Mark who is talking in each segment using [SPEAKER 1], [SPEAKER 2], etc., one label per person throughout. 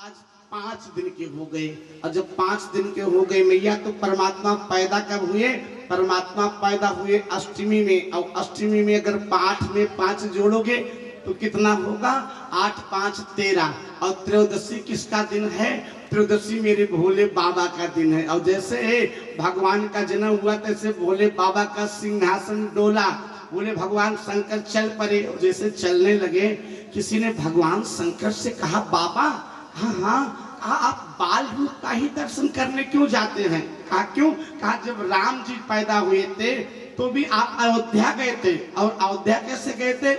[SPEAKER 1] आज 5 दिन के हो गए। और जब 5 दिन के हो गए मैया, तो परमात्मा पैदा कब हुए? परमात्मा पैदा हुए अष्टमी में। और अष्टमी में अगर 8 में 5 जोड़ोगे तो कितना होगा? 8 5 13। और त्रयोदशी किसका दिन है? त्रयोदशी मेरे भोले बाबा का दिन है। और जैसे भगवान का जन्म हुआ तैसे भोले बाबा का सिंहासन डोला। बोले भगवान शंकर चल पड़े। और जैसे चलने लगे, किसी ने भगवान शंकर से कहा, बाबा हाँ हाँ, कहा आप बाल रूप का ही दर्शन करने क्यों जाते हैं? कहा क्यों? कहा जब राम जी पैदा हुए थे तो भी आप अयोध्या गए थे। और अयोध्या कैसे गए थे?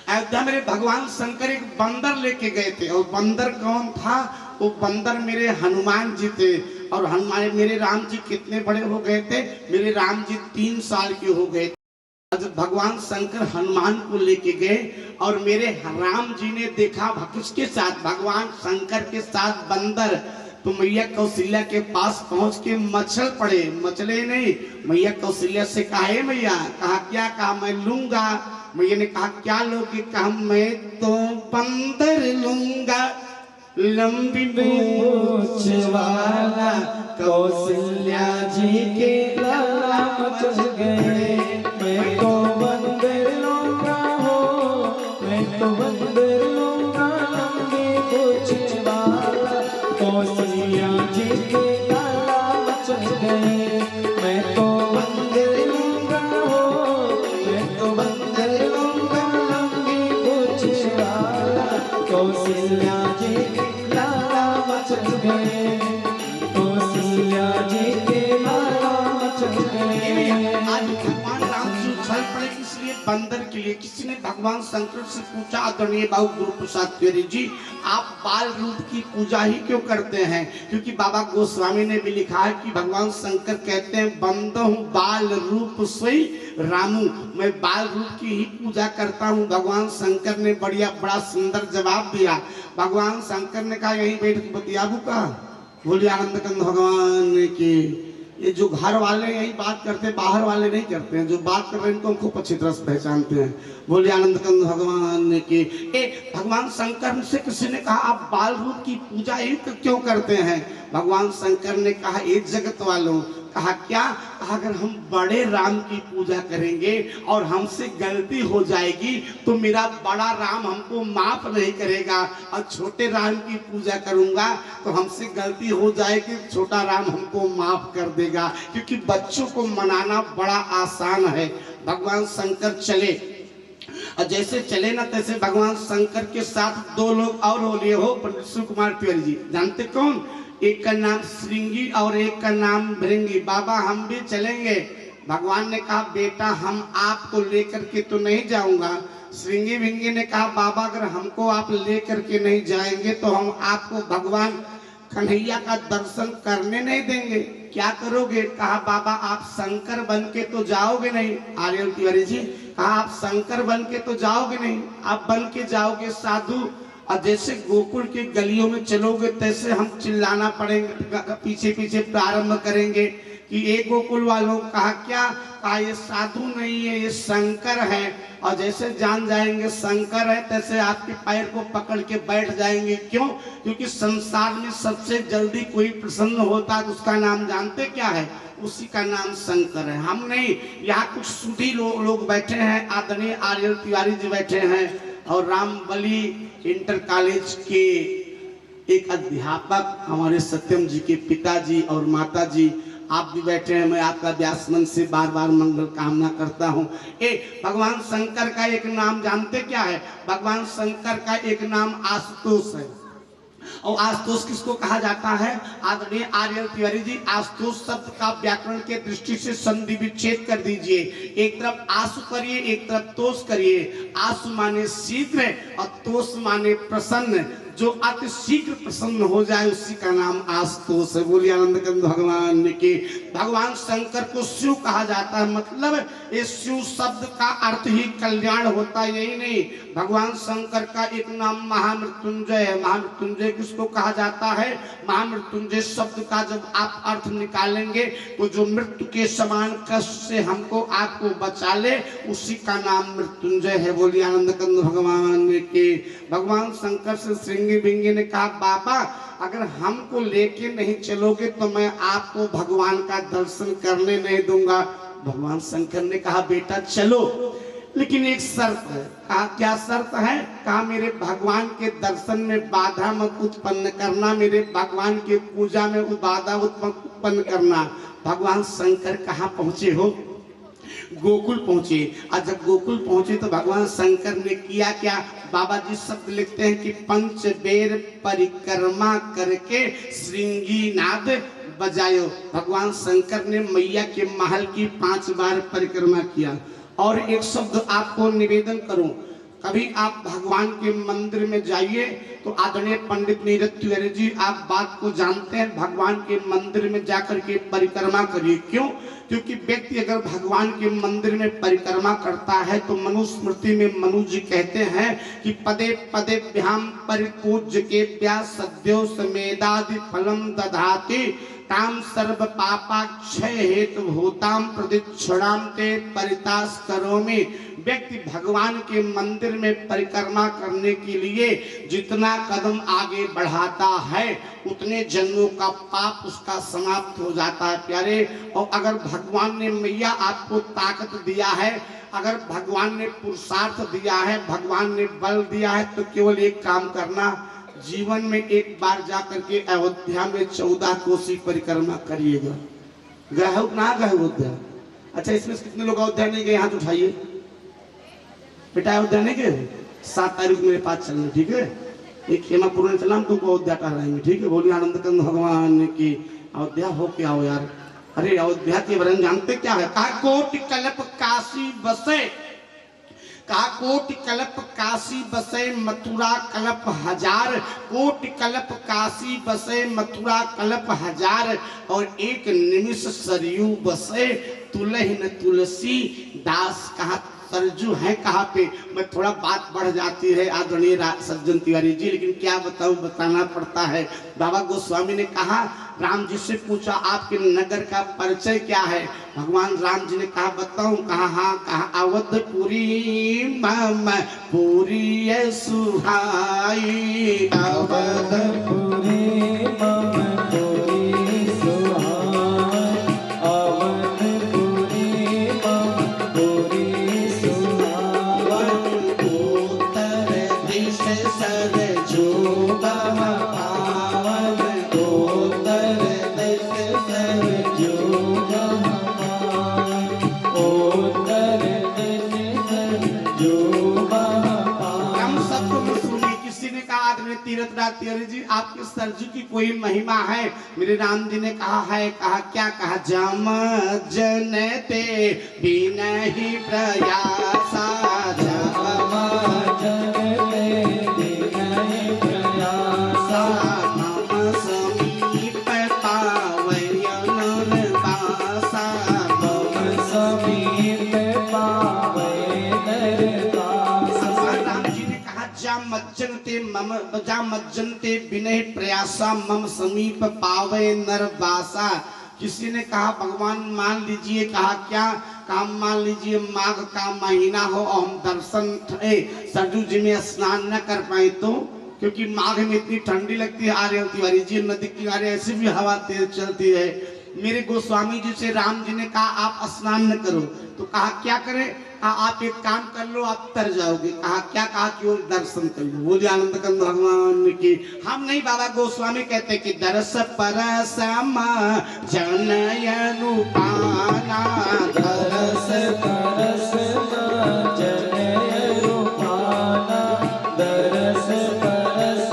[SPEAKER 1] अयोध्या मेरे भगवान शंकर एक बंदर लेके गए थे। और बंदर कौन था? वो बंदर मेरे हनुमान जी थे। और हनुमान मेरे राम जी कितने बड़े हो गए थे? मेरे राम जी 3 साल के हो गए। जब भगवान शंकर हनुमान को लेके गए और मेरे राम जी ने देखा किसके साथ? भगवान शंकर के साथ बंदर। तो मैया कौशल्या के पास पहुंच के मचल पड़े। मचले नहीं, मैया कौशल्या से कहा, हे मैया, कहा क्या? कहा मैं लूंगा। मैया ने कहा क्या लोगे? कहा मैं तो बंदर लूंगा, लंबी पूंछ वाला। कौशल्या जी के लाला मच गए। मैं तो बंदर लूंगा हो, मैं तो बंदर लूंगा, लंबी पूंछ वाला। कौशल्या जी के लाला मच गए। मैं तो बंदर लूंगा हो, मैं तो बंदर लूंगा, लंबी पूंछ वाला। कौशल्या जी के लाला मच गए। कौशल्या जी के लाला मच गए। आज भगवान राम जी उछल पड़े, इसलिए बंदर के लिए। किसी ने भगवान शंकर से पूछा, आदरणीय बाबू गुरु प्रसाद तिवारी जी, आप बाल रूप की पूजा ही क्यों करते हैं? क्योंकि बाबा गोस्वामी ने भी लिखा है कि भगवान शंकर कहते हैं, बंदो हूँ बाल रूप सोई रामू। मैं बाल रूप की ही पूजा करता हूँ। भगवान शंकर ने बड़ा सुंदर जवाब दिया। भगवान शंकर ने कहा, यही बैठ के बतियाबू का? बोलिए आनंद कंद भगवान की। ये जो घर वाले यही बात करते हैं, बाहर वाले नहीं करते हैं। जो बात कर रहे हैं इनको हम खूब अच्छी तरह से पहचानते हैं। बोलिए आनंद कंद भगवान की। भगवान शंकर से किसी ने कहा, आप बाल रूप की पूजा ही क्यों करते हैं? भगवान शंकर ने कहा, एक जगत वालों, कहा क्या? कहा अगर हम बड़े राम की पूजा करेंगे और हमसे गलती हो जाएगी तो मेरा बड़ा राम हमको माफ नहीं करेगा। और छोटे राम की पूजा करूंगा तो हमसे गलती हो जाएगी, छोटा राम हमको माफ कर देगा। क्योंकि बच्चों को मनाना बड़ा आसान है। भगवान शंकर चले, और जैसे चले ना तैसे भगवान शंकर के साथ 2 लोग और हो लिए हो। पंडित शिव कुमार तिवारी जी जानते कौन? एक का नाम श्रृंगी और एक का नाम भृंगी। बाबा हम भी चलेंगे। भगवान ने कहा, बेटा हम आपको लेकर के तो नहीं जाऊंगा। श्रृंगी भृंगी ने कहा, बाबा अगर हमको आप लेकर के नहीं जाएंगे तो हम आपको भगवान कन्हैया का दर्शन करने नहीं देंगे। क्या करोगे? कहा बाबा आप शंकर बन के तो जाओगे नहीं। आर्यन तिवारी जी कहा, आप शंकर बन के तो जाओगे नहीं, आप बन के जाओगे साधु। और जैसे गोकुल के गलियों में चलोगे तैसे हम चिल्लाना पड़ेंगे, पीछे पीछे प्रारंभ करेंगे कि एक गोकुल वालों। कहा क्या? कहा ये साधु नहीं है, ये शंकर है। और जैसे जान जाएंगे शंकर है तैसे आपके पैर को पकड़ के बैठ जाएंगे। क्यों? क्योंकि संसार में सबसे जल्दी कोई प्रसन्न होता है उसका नाम जानते क्या है? उसी का नाम शंकर है। हम नहीं, यहाँ कुछ सूढ़ी लोग बैठे हैं। आदरणीय आर्यन तिवारी जी बैठे हैं और रामबली इंटर कॉलेज के एक अध्यापक हमारे सत्यम जी के पिताजी और माता जी, आप भी बैठे हैं। मैं आपका व्यास मन से बार बार मंगल कामना करता हूँ। भगवान शंकर का एक नाम जानते क्या है? भगवान शंकर का एक नाम आशुतोष है। और आशुतोष किसको कहा जाता है? आदरणीय आर्यन तिवारी जी आशुतोष शब्द का व्याकरण के दृष्टि से संधि विच्छेद कर दीजिए। एक तरफ आशु करिए, एक तरफ तोष करिए। आशु माने शीघ्र और तोष माने प्रसन्न। जो अति शीघ्र प्रसन्न हो जाए उसी का नाम आशुतोष है। बोलिए आनंद कंद भगवान के। भगवान शंकर को शिव कहा जाता है। मतलब इस शिव शब्द का अर्थ ही कल्याण होता है, यही नहीं। भगवान शंकर का एक नाम महामृत्युंजय है। महामृत्युंजय किसको कहा जाता है? महामृत्युंजय शब्द का जब आप अर्थ निकालेंगे तो जो मृत्यु के समान कष्ट से हमको आपको बचा ले उसी का नाम मृत्युंजय है। बोलिए आनंद कंद भगवान के। भगवान शंकर से श्रृंगी बिंगी ने कहा बाबा अगर हमको लेके नहीं चलोगे तो मैं आपको भगवान का दर्शन करने नहीं दूंगा। भगवान शंकर ने कहा बेटा चलो, लेकिन एक शर्त है। कहा क्या शर्त है? कहा मेरे भगवान के दर्शन में बाधा मत उत्पन्न करना, मेरे भगवान के पूजा में बाधा उत्पन्न करना। भगवान शंकर कहाँ पहुंचे हो? गोकुल पहुंचे। और जब गोकुल पहुंचे तो भगवान शंकर ने किया क्या? बाबा जी शब्द लिखते हैं कि पंच बेर परिक्रमा करके श्रृंगी नाद बजायो। भगवान शंकर ने मैया के महल की 5 बार परिक्रमा किया। और एक शब्द आपको निवेदन करूं, कभी आप भगवान के मंदिर में जाइए तो आदरणीय पंडित नीरज तिवारी जी आप बात को जानते हैं, भगवान के मंदिर में जाकर के परिक्रमा करिए। क्यों? क्योंकि व्यक्ति अगर भगवान के मंदिर में परिक्रमा करता है तो मनुस्मृति में मनु जी कहते हैं कि पदे पदे भ्याम परिपूज्य के व्या सद्यो समेदादि फलम दधाति ताम सर्व पापाक्षय हेतु भूताम प्रदिक्षणाम ते परितास करोमि। व्यक्ति भगवान के मंदिर में परिक्रमा करने के लिए जितना कदम आगे बढ़ाता है उतने जन्मों का पाप उसका समाप्त हो जाता है प्यारे। और अगर भगवान ने मैया आपको ताकत दिया है, अगर भगवान ने पुरुषार्थ दिया है, भगवान ने बल दिया है, तो केवल एक काम करना, जीवन में एक बार जाकर के अयोध्या में 14 कोसी परिक्रमा करिएगा। गए हो ना गए अयोध्या? अच्छा इसमें कितने लोग अयोध्या नहीं गए? हाथ उठाइए। बेटा अयोध्या नहीं गए? 7 तारीख मेरे पास चलना, ठीक है? एक खेमापुर में चला, हम तुमको अयोध्या टहराएंगे, ठीक है? बोलिए आनंद कंद भगवान की। अयोध्या हो के आओ यार। अरे अयोध्या के वर्णन जानते क्या है? कहा कोटि कल्प काशी बसे, कहा कोटि कल्प काशी बसे मथुरा कल्प हजार, कोटि कल्प काशी बसे मथुरा कल्प हजार, और एक निमिष सरयू बसे तुलहिन तुलसी दास। कहा सरजू है कहाँ पे? मैं थोड़ा बात बढ़ जाती है आदरणीय सज्जन तिवारी जी, लेकिन क्या बताऊं, बताना पड़ता है। बाबा गोस्वामी ने कहा, राम जी से पूछा आपके नगर का परिचय क्या है? भगवान राम जी ने कहा बताऊं? कहा हाँ। कहा अवधपुरी मम पूरी सुहाई, अवधपुरी मम पूरी सुहाई, अवधपुरी मम पूरी सुहाई, उत्तर दिश सरजू तीर्थराज तिवारी जी आपके सरजू की कोई महिमा है? मेरे राम जी ने कहा है। कहा क्या? कहा जम जनते बिना ही प्रयासा, जम जनते बिना ही प्रयासा, मम समीप पावयन बासा, मम समीप पावयन बासा। राम जी ने कहा जा मज्जनते बिनय प्रयासा मम समीप पावे नर बासा। किसी ने कहा भगवान मान लीजिए। कहा क्या? काम मान लीजिए माघ का महीना हो और हम दर्शन सरजू जी में स्नान न कर पाए तो, क्योंकि माघ में इतनी ठंडी लगती है। आर्य तिवारी जी नदी किनारे ऐसी भी हवा तेज चलती है। मेरे गोस्वामी जी से राम जी ने कहा आप स्नान न करो, तो कहा क्या करें? कहा आप एक काम कर लो, आप तर जाओगे। कहा क्या? कहा केवल दर्शन कर लो। बोलिए आनंद कंद भगवान की। हम नहीं, बाबा गोस्वामी कहते कि दर्श परस जनयनु पाना, दर्श परस जनयनु पाना, दर्श परस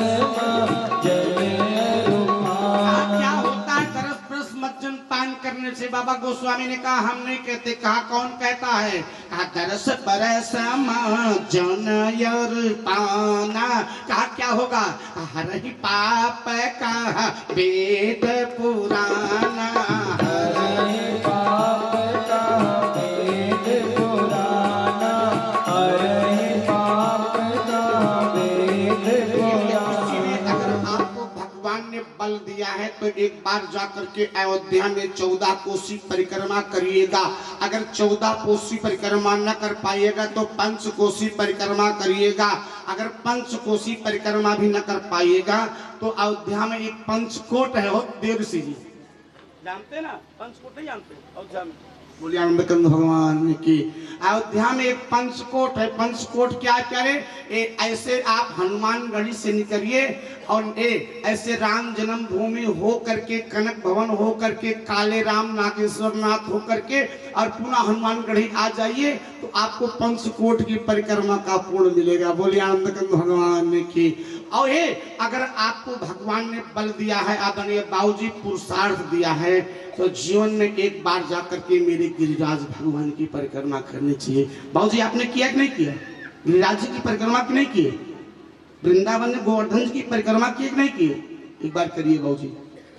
[SPEAKER 1] जनयनु पाना। क्या होता है दर्श परस मज्जन पान करने से? बाबा गोस्वामी ने कहा हम नहीं कहते। कहा कौन कहता है? कहा दरस बरस जनयर पाना। कहा क्या होगा? हरहि पाप का वेद पुराना, हरहि पाप का वेद पुराना, हरहि पाप का वेद पुराना। अगर आपको भगवान ने ने बल दिया है तो एक बार जाकर के अयोध्या में 14 कोसी परिक्रमा करिएगा। अगर 14 कोसी परिक्रमा न कर पाइएगा तो 5 कोसी परिक्रमा करिएगा। अगर 5 कोसी परिक्रमा भी न कर पाइएगा तो अयोध्या में एक पंचकोट है, हो देव ऋषि जी जानते ना, पंचकोट नहीं जानते अयोध्या में? बोलिए आनंद कंद भगवान की। अयोध्या में एक पंचकोट है। पंचकोट क्या करे? ऐसे आप हनुमानगढ़ी से निकलिए और ऐसे राम जन्मभूमि हो करके, कनक भवन हो करके, काले राम नागेश्वर नाथ हो करके और पुनः हनुमानगढ़ी आ जाइए तो आपको पंचकोट की परिक्रमा का पूर्ण मिलेगा। बोलिए आनंद कंद भगवान की। और ये अगर आपको भगवान ने बल दिया है, आदरणीय बाबूजी पुरुषार्थ दिया है, तो जीवन में एक बार जाकर के मेरे गिरिराज भगवान की परिक्रमा करनी चाहिए। बाबूजी आपने किया कि नहीं किया? गिरिराज जी की परिक्रमा की नहीं की? वृंदावन में गोवर्धन जी की परिक्रमा की कि नहीं की? एक बार करिए बाबूजी,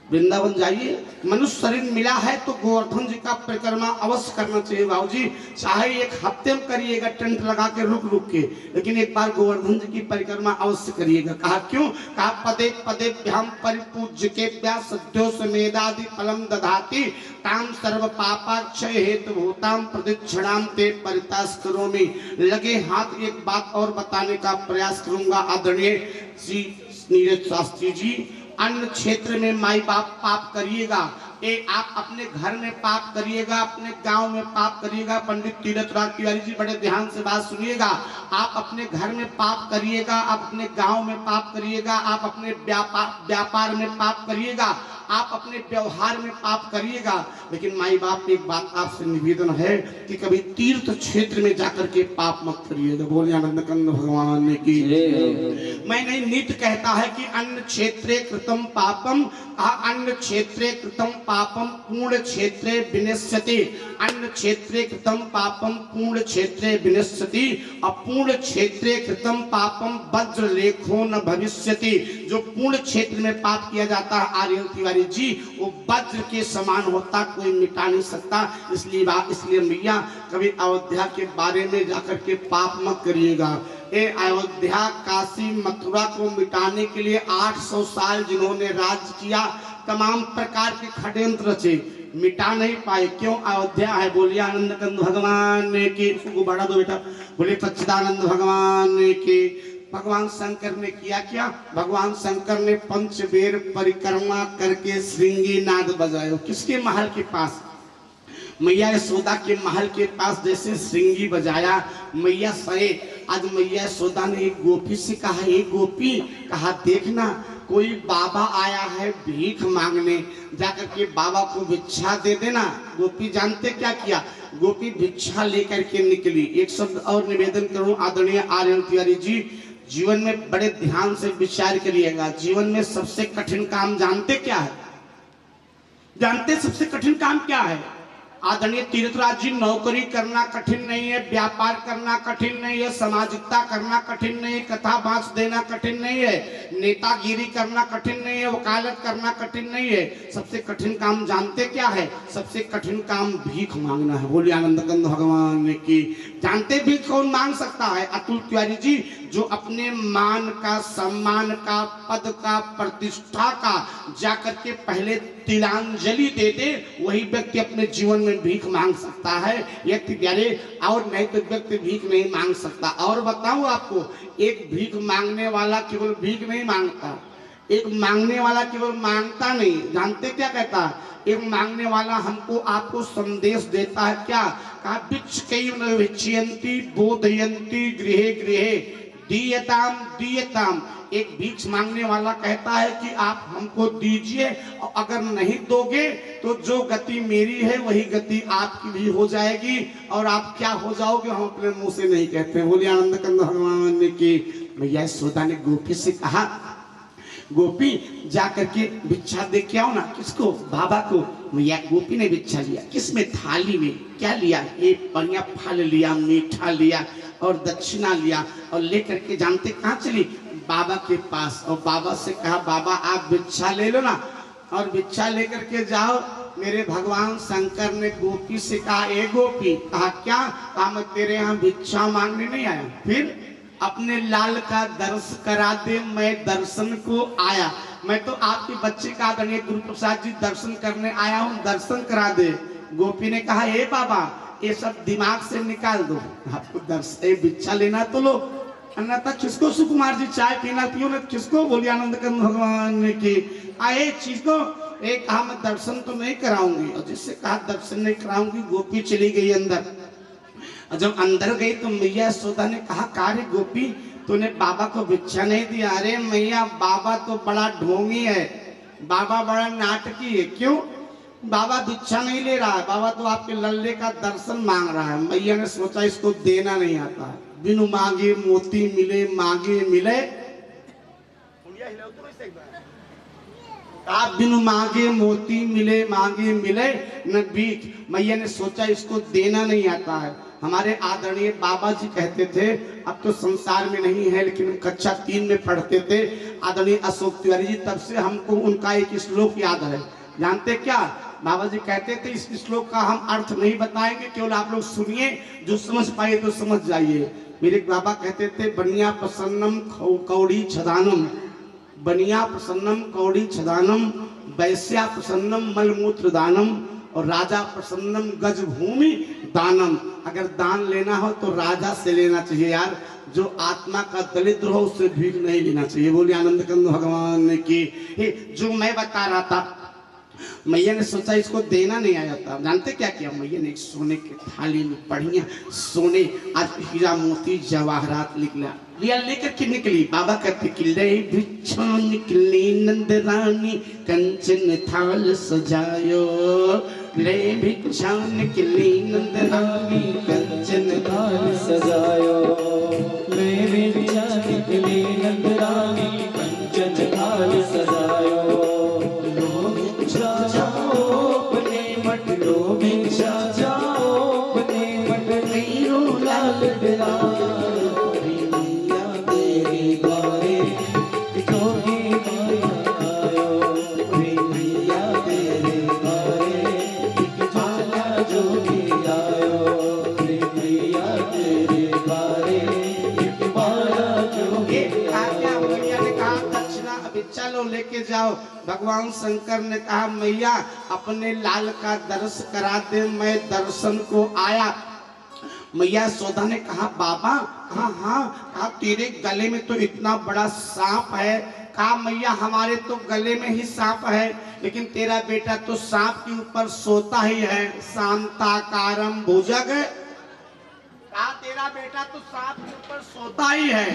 [SPEAKER 1] वृंदावन जाइए। मनुष्य शरीर मिला है तो गोवर्धन जी का परिक्रमा अवश्य करना चाहिए बाबूजी। चाहे एक हफ्ते में करिएगा टेंट लगा के रुक रुक के, लेकिन एक बार गोवर्धन जी की परिक्रमा अवश्य करिएगा। कहा क्यों? कहा पदे पदे भ्याम परिपूज्य के सद्यो समेदादि फलम दधाति ताम सर्व पापाक्षय हेतु भूताम प्रदक्षिणाम ते परितास करोमि। लगे हाथ एक बात और बताने का प्रयास करूंगा आदरणीय श्री नीरज शास्त्री जी। अन्य क्षेत्र में माई बाप पाप करिएगा, आप अपने घर में पाप करिएगा, अपने गांव में पाप करिएगा। पंडित तीरथराज तिवारी जी बड़े ध्यान से बात सुनिएगा। आप अपने घर में पाप करिएगा, आप अपने गांव में पाप करिएगा, आप अपने व्यापार में पाप करिएगा, आप अपने व्यवहार में पाप करिएगा। लेकिन माई बाप एक बात आपसे निवेदन है कि कभी तीर्थ क्षेत्र में जाकर के पाप मत करिएगा। बोलिए आनंद कंद भगवान की। मैं नहीं, नित्य कहता है कि अन्य क्षेत्रे कृतम पापम, अन्य क्षेत्रे कृतम पापम पूर्ण क्षेत्रे विनश्यति। अन्य क्षेत्रे कृतम पापम पूर्ण क्षेत्रे विनश्यति। अपूर्ण क्षेत्रे कृतम पापम वज्र लेखो न भविष्यति। जो पूर्ण क्षेत्र में पाप किया जाता है आर्य तिवारी जी, वो वज्र के समान होता, कोई मिटा नहीं सकता। इसलिए मैया कभी अयोध्या के बारे में जाकर के पाप मत करिएगा। अयोध्या काशी मथुरा को मिटाने के लिए 800 साल जिन्होंने राज किया, तमाम प्रकार के षड्यंत्र रचे, मिटा नहीं पाए। क्यों? अयोध्या है। बोलिए आनंद कंद भगवान की। उसको बढ़ा दो बेटा। बोलिए सच्चिदानंद भगवान की। भगवान शंकर ने किया क्या? भगवान शंकर ने 5 बेर परिक्रमा करके श्रृंगी नाद बजाए। किसके महल के पास? मैया यशोदा के महल के पास जैसे श्रृंगी बजाया मैया सए। आज मैया यशोदा ने एक गोपी से कहा, एक गोपी, कहा देखना कोई बाबा आया है भीख मांगने, जाकर के बाबा को भिक्षा दे देना। गोपी जानते क्या किया? गोपी भिक्षा लेकर के निकली। एक शब्द और निवेदन करूं आदरणीय आर्यन तिवारी जी, जीवन में बड़े ध्यान से विचार करिएगा। जीवन में सबसे कठिन काम जानते क्या है? जानते सबसे कठिन काम क्या है? आदरणीय तीर्थराज जी, नौकरी करना कठिन नहीं है, व्यापार करना कठिन नहीं है, सामाजिकता करना कठिन नहीं है, कथा बांस देना कठिन नहीं है, नेतागिरी करना कठिन नहीं है, वकालत करना कठिन नहीं है। सबसे कठिन काम जानते क्या है? सबसे कठिन काम भीख मांगना है। बोलिए आनंद कंद भगवान की। जानते भीख कौन मांग सकता है? अतुल तिवारी जी, जो अपने मान का, सम्मान का, पद का, प्रतिष्ठा का जाकर के पहले तिलांजलि दे दे, वही व्यक्ति अपने जीवन में भीख मांग सकता है। व्यक्ति प्यारे, और नहीं तो व्यक्ति भीख नहीं मांग सकता। और बताऊं आपको, एक भीख मांगने वाला केवल भीख नहीं मांगता, एक मांगने वाला केवल मांगता नहीं, जानते क्या कहता है? एक मांगने वाला हमको आपको संदेश देता है। क्या कहा? भिक्षकैव भिक्षयन्ति बोधयन्ति गृहे गृहे दीयताम दीयताम। एक भीख मांगने वाला कहता है कि आप हमको दीजिए, और अगर नहीं दोगे तो जो गति मेरी है वही गति आपकी भी हो जाएगी, और आप क्या हो जाओगे हम अपने मुंह से नहीं कहते। बोलिए आनंद कंद भगवान की। मैया यशोदा ने गोपी से कहा, गोपी जाकर के भिक्षा दे के आओ ना। किसको? बाबा को। मैया गोपी ने भिक्षा लिया। किसमें? थाली में। क्या लिया? एक बढ़िया फल लिया, मीठा लिया और दक्षिणा लिया, और लेकर के जानते कहाँ चली? बाबा के पास। और बाबा से कहा, बाबा आप भिक्षा ले लो ना, और भिक्षा लेकर के जाओ। मेरे भगवान शंकर ने गोपी से कहा, ए गोपी, कहा क्या? कहा मैं तेरे यहाँ भिक्षा मांगने नहीं आया, फिर अपने लाल का दर्श करा दे, मैं दर्शन को आया। मैं तो आपके बच्चे का आदरणीय गुरु प्रसाद जी दर्शन करने आया हूँ, दर्शन करा दे। गोपी ने कहा हे बाबा ये सब दिमाग से निकाल दो, आपको दर्शन भिक्षा लेना तो लो, अन्यथा किसको सुकुमार जी चाय पीना पियो, न किसको बोली आनंद कंद भगवान ने की आए चीज को एक कहा मैं दर्शन तो नहीं कराऊंगी, और जिससे कहा दर्शन नहीं कराऊंगी। गोपी चली गई अंदर, और जब अंदर गई तो मैया यशोदा ने कहा कार्य गोपी तूने बाबा को भिक्षा नहीं दिया। अरे मैया बाबा तो बड़ा ढोंगी है, बाबा बड़ा नाटकी है। क्यों? बाबा भिक्षा नहीं ले रहा है, बाबा तो आपके लल्ले का दर्शन मांग रहा है। मैया ने सोचा इसको देना नहीं आता, बिनु मांगे मोती मिले मांगे मिले, आप बिनु मांगे मोती मिले मांगे मिले न भीख। मैया ने सोचा इसको देना नहीं आता है। हमारे आदरणीय बाबा जी कहते थे, अब तो संसार में नहीं है लेकिन कक्षा 3 में पढ़ते थे आदरणीय अशोक तिवारी जी, तब से हमको उनका एक श्लोक याद है। जानते क्या बाबा जी कहते थे? इस श्लोक का हम अर्थ नहीं बताएंगे, केवल आप लोग सुनिए, जो समझ पाए तो समझ जाइए। मेरे बाबा कहते थे बनिया प्रसन्नम कौड़ी छदानम, बनिया प्रसन्नम कौड़ी छदानम, वैश्या प्रसन्नम मलमूत्र दानम, और राजा प्रसन्नम गज भूमि दानम। अगर दान लेना हो तो राजा से लेना चाहिए यार, जो आत्मा का दरिद्र हो उससे भीख नहीं लेना चाहिए। बोले आनंद कंद भगवान की। जो मैं बता रहा था, मैया ने सोचा इसको देना नहीं आया था। जानते क्या किया? मैया ने एक सोने के थाली में बढ़िया सोने आज हीरा मोती जवाहरात निकला लिया, लेकर के निकली। बाबा कहते कि ले भिक्षा निकली नंद रानी कंचन थाल सजायो, ले भिक्षा निकली नंद रानी कंचन थाल सजायो, ले भिक्षा निकली नंद रानी कंचन थाल सजायो। चलो लेके जाओ। भगवान शंकर ने कहा मैया अपने लाल का दर्श करा दे, मैं दर्शन को आया। मैया यशोदा ने कहा बाबा हाँ हाँ, कहा तेरे गले में तो इतना बड़ा सांप है। कहा मैया हमारे तो गले में ही सांप है, लेकिन तेरा बेटा तो सांप के ऊपर सोता ही है, शांताकारम भुजग। कहा तेरा बेटा तो सांप के ऊपर सोता ही है।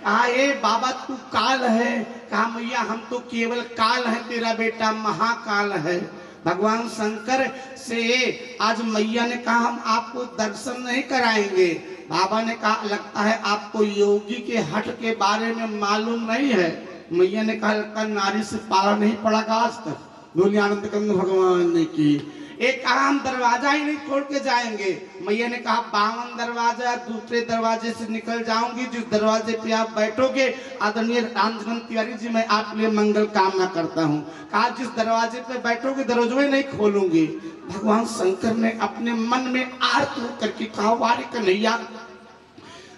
[SPEAKER 1] कहा ए बाबा तू काल है। कहा मैया हम तो केवल काल है, तेरा बेटा महाकाल है। भगवान शंकर से आज मैया ने कहा हम आपको दर्शन नहीं कराएंगे। बाबा ने कहा लगता है आपको योगी के हट के बारे में मालूम नहीं है। मैया ने कहा लगता नारी से पाला नहीं पड़ा का आज तक। बोलिए आनंद कंद भगवान ने की। एक कहा हम दरवाजा ही नहीं छोड़ के जाएंगे। मैया ने कहा 52 दरवाजा, दूसरे दरवाजे से निकल जाऊंगी, जिस दरवाजे पे आप बैठोगे आदरणीय रामचंद्र तिवारी जी मैं आपके लिए मंगल कामना करता हूँ। कहा जिस दरवाजे पे बैठोगे दरवाजे नहीं खोलूंगी। भगवान शंकर ने अपने मन में आर्त होकर के कहा वारे कन्हैया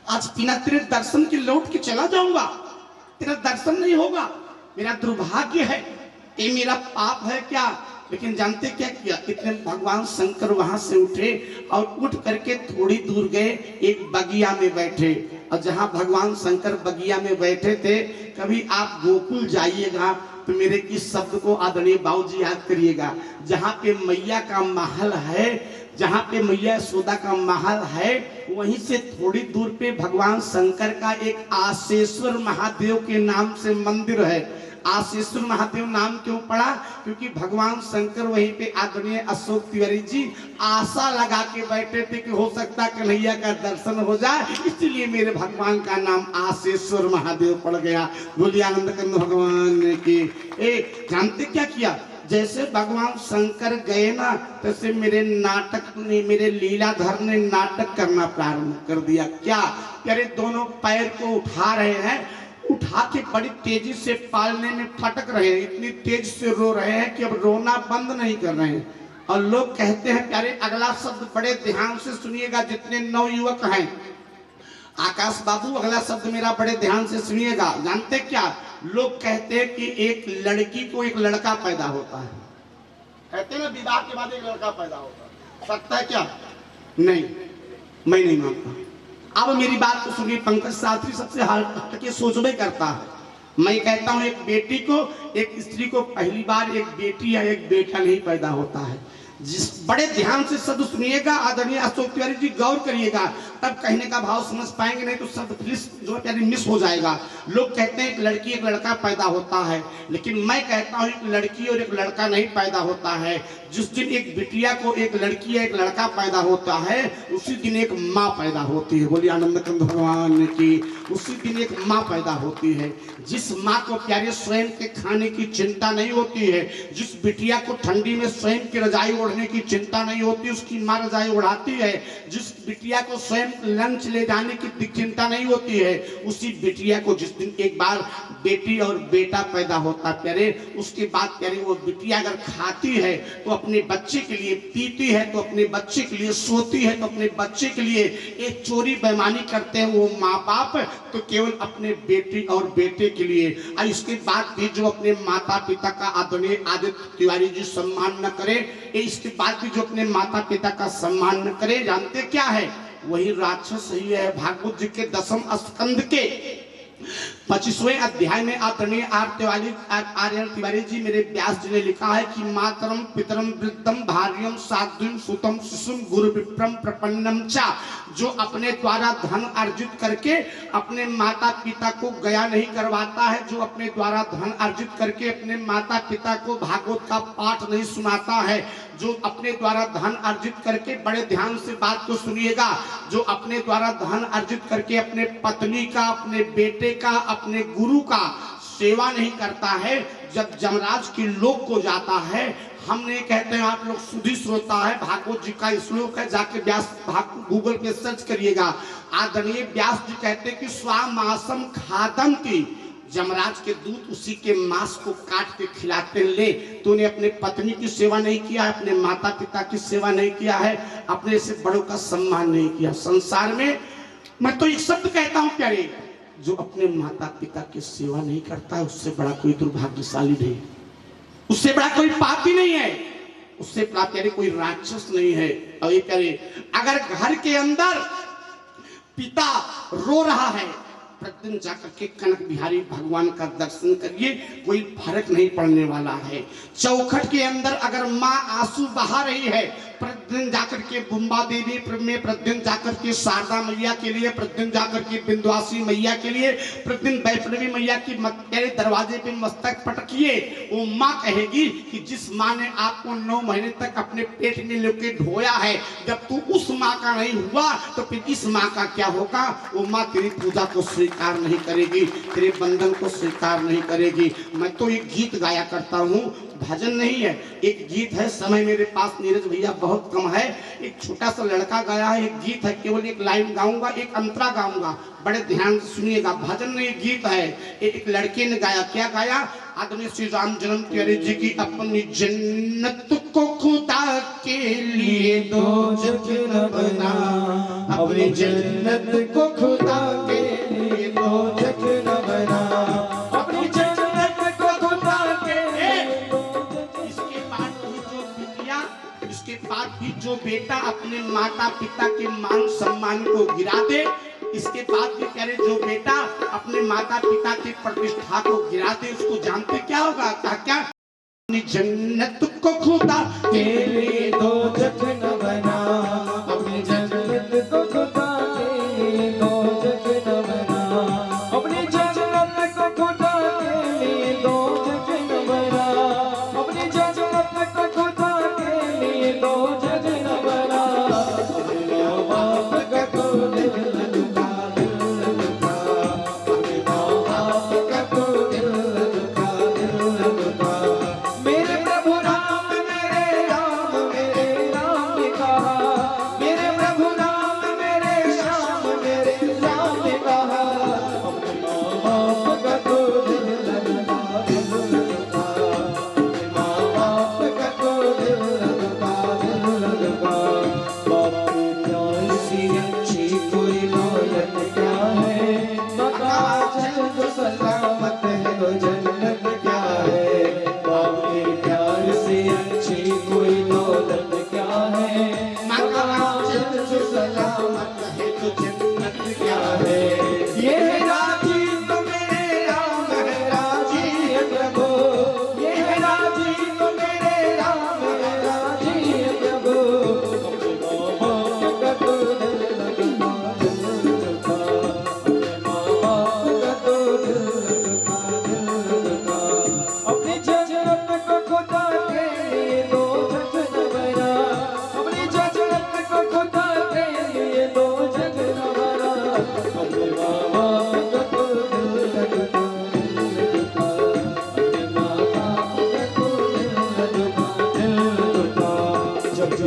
[SPEAKER 1] आज बिना तेरे दर्शन के लौट के चला जाऊंगा, तेरा दर्शन नहीं होगा, मेरा दुर्भाग्य है, ये मेरा पाप है क्या। लेकिन जानते क्या किया? इतने भगवान शंकर वहां से उठे और उठ करके थोड़ी दूर गए, एक बगिया में बैठे। और जहां भगवान शंकर बगिया में बैठे थे, कभी आप गोकुल जाइएगा तो मेरे इस शब्द को आदरणीय बाबूजी याद करिएगा। जहां पे मैया का महल है, जहां पे मैया यशोदा का महल है, वहीं से थोड़ी दूर पे भगवान शंकर का एक आशेश्वर महादेव के नाम से मंदिर है। आशेश्वर महादेव नाम क्यों पड़ा? क्योंकि भगवान शंकर वहीं पे आदरणीय अशोक तिवारी जी आशा लगा के बैठे थे कि हो सकता कन्हैया का दर्शन हो जाए, इसलिए मेरे भगवान का नाम आशेश्वर महादेव पड़ गया। बोलिए आनंद कंद भगवान की। जानते क्या किया? जैसे भगवान शंकर गए ना, तैसे मेरे नाटक ने, मेरे लीलाधर ने नाटक करना प्रारंभ कर दिया। क्या? तेरे दोनों पैर को उठा रहे हैं, उठा के बड़ी तेजी से पालने में फटक रहे हैं, इतनी तेज से रो रहे हैं कि अब रोना बंद नहीं कर रहे हैं। और लोग कहते हैं प्यारे अगला शब्द बड़े ध्यान से सुनिएगा, जितने नवयुवक हैं। आकाश बाबू अगला शब्द मेरा बड़े ध्यान से सुनिएगा। जानते क्या? लोग कहते हैं कि एक लड़की को एक लड़का पैदा होता है, कहते हैं ना विवाह के बाद एक लड़का पैदा होता है, सकता है क्या? नहीं, मैं नहीं मानता। अब मेरी बात को सुनिए, पंकज शास्त्री सबसे हटके सोचबे करता है। मैं कहता हूं एक बेटी को, एक स्त्री को पहली बार एक बेटी या एक बेटा नहीं पैदा होता है। जिस बड़े ध्यान से शब्द सुनिएगा आदरणीय अशोक तिवारी जी, गौर करिएगा, तब कहने का भाव समझ पाएंगे, नहीं तो शब्द जो है मिस हो जाएगा। लोग कहते हैं एक लड़की एक लड़का पैदा होता है, लेकिन मैं कहता हूं एक लड़की और एक लड़का नहीं पैदा होता है। जिस दिन एक बिटिया को एक लड़की या एक लड़का पैदा होता है, उसी दिन एक माँ पैदा होती है। बोलिए आनंद कंद भगवान की। उसी दिन एक माँ पैदा होती है, जिस माँ को प्यारे स्वयं के खाने की चिंता नहीं होती है, जिस बिटिया को ठंडी में स्वयं की रजाई ओढ़ने की चिंता नहीं होती, उसकी माँ रजाई उड़ाती है, जिस बिटिया को स्वयं लंच ले जाने की चिंता नहीं होती है, उसी बिटिया को जिस दिन एक बार बेटी और बेटा पैदा होता प्यारे, उसके बाद प्यारे वो बिटिया अगर खाती है तो अपने बच्चे के लिए, पीती है तो अपने बच्चे के लिए, सोती है तो अपने बच्चे के लिए, एक चोरी बेईमानी करते हैं वो माँ बाप तो केवल अपने बेटी और बेटे के लिए। और इसके बाद भी जो अपने माता पिता का आदरणीय आदित्य तिवारी जी सम्मान न करे, इसके बाद भी जो अपने माता पिता का सम्मान न करे, जानते क्या है? वही राक्षस ही है। भागवत जी के 10वें स्कंद के 25वें अध्याय में आदरणीय आर्यन तिवारी जी मेरे व्यास जी ने लिखा है कि मातरम पितरम वृद्धम भार्यम साध्वीम सुतम शिशुम गुरु विप्रम प्रपन्नम चा, जो अपने द्वारा धन अर्जित करके अपने माता पिता को गया नहीं करवाता है, जो अपने द्वारा धन अर्जित करके अपने माता पिता को भागवत का पाठ नहीं सुनाता है, जो अपने द्वारा धन अर्जित करके, बड़े ध्यान से बात को सुनिएगा, जो अपने द्वारा धन अर्जित करके अपने पत्नी का, अपने बेटे का, अपने गुरु का सेवा नहीं करता है, जब जमराज की लोक को जाता है, हमने कहते हैं आप लोग सुधी श्रोता है, भागवत जी का श्लोक है, जाके व्यास गूगल पे सर्च करिएगा। आदरणीय व्यास जी कहते हैं कि स्वामासम खादंती, जमराज के दूत उसी के मांस को काट के खिलाते ले, तूने अपने पत्नी की सेवा नहीं किया है, अपने माता पिता की सेवा नहीं किया है, अपने से बड़ों का सम्मान नहीं किया। संसार में मैं तो एक शब्द कहता हूं प्यारे, जो अपने माता पिता की सेवा नहीं करता है, उससे बड़ा कोई दुर्भाग्यशाली नहीं, उससे बड़ा कोई पापी नहीं है, उससे बड़ा प्यारे कोई राक्षस नहीं है। और ये प्यारे, अगर घर के अंदर पिता रो रहा है, प्रतिदिन जाकर के कनक बिहारी भगवान का दर्शन करिए, कोई फर्क नहीं पड़ने वाला है। चौखट के अंदर अगर माँ आंसू बहा रही है, प्रतिदिन जाकर के बुम्बा देवी में, प्रतिदिन जाकर के शारदा मैया के लिए, प्रतिदिन जाकर के बिंदवासी मैया के लिए, प्रतिदिन वैष्णवी मैया की मेरे दरवाजे पे मस्तक पटकिए, वो माँ कहेगी कि जिस माँ ने आपको 9 महीने तक अपने पेट में लेके ढोया है, जब तू उस माँ का नहीं हुआ तो फिर इस माँ का क्या होगा? वो माँ तेरी पूजा को स्वीकार नहीं करेगी, तेरे बंधन को स्वीकार नहीं करेगी। मैं तो एक गीत गाया करता हूँ, भजन नहीं है, एक गीत है। समय मेरे पास नीरज भैया बहुत कम है, एक छोटा सा लड़का गाया है, एक गीत है, केवल एक लाइन गाऊंगा, एक अंतरा गाऊंगा, बड़े ध्यान से सुनिएगा। भजन नहीं, गीत है। एक लड़के ने गाया, क्या गाया? आदरणीय श्री राम जन्म तिवारी जी की अपनी जन्नत को खुदा के लिए दोजख न बना, अपनी जन्नत को खुदा के लिए दोजख न बना, अपनी जन्नत को खुदा के लिए। इसके बाद भी जो बिटिया, इसके बाद भी जो बेटा अपने माता पिता के मान सम्मान को गिरा दे, इसके बाद भी कह रहे जो बेटा अपने माता पिता की प्रतिष्ठा को गिरा दे, उसको जानते क्या होगा? क्या? अपनी जन्नत को खुदा के लिए दोजख न बना, अपनी जन्नत को खुदा के लिए दोजख न बना, अपनी जन्नत को खुदा के लिए दोजख न बना, अपनी जन्नत को खुदा के लिए दोजख न बना। मेरे प्रभु राम मेरे राम, मेरे राम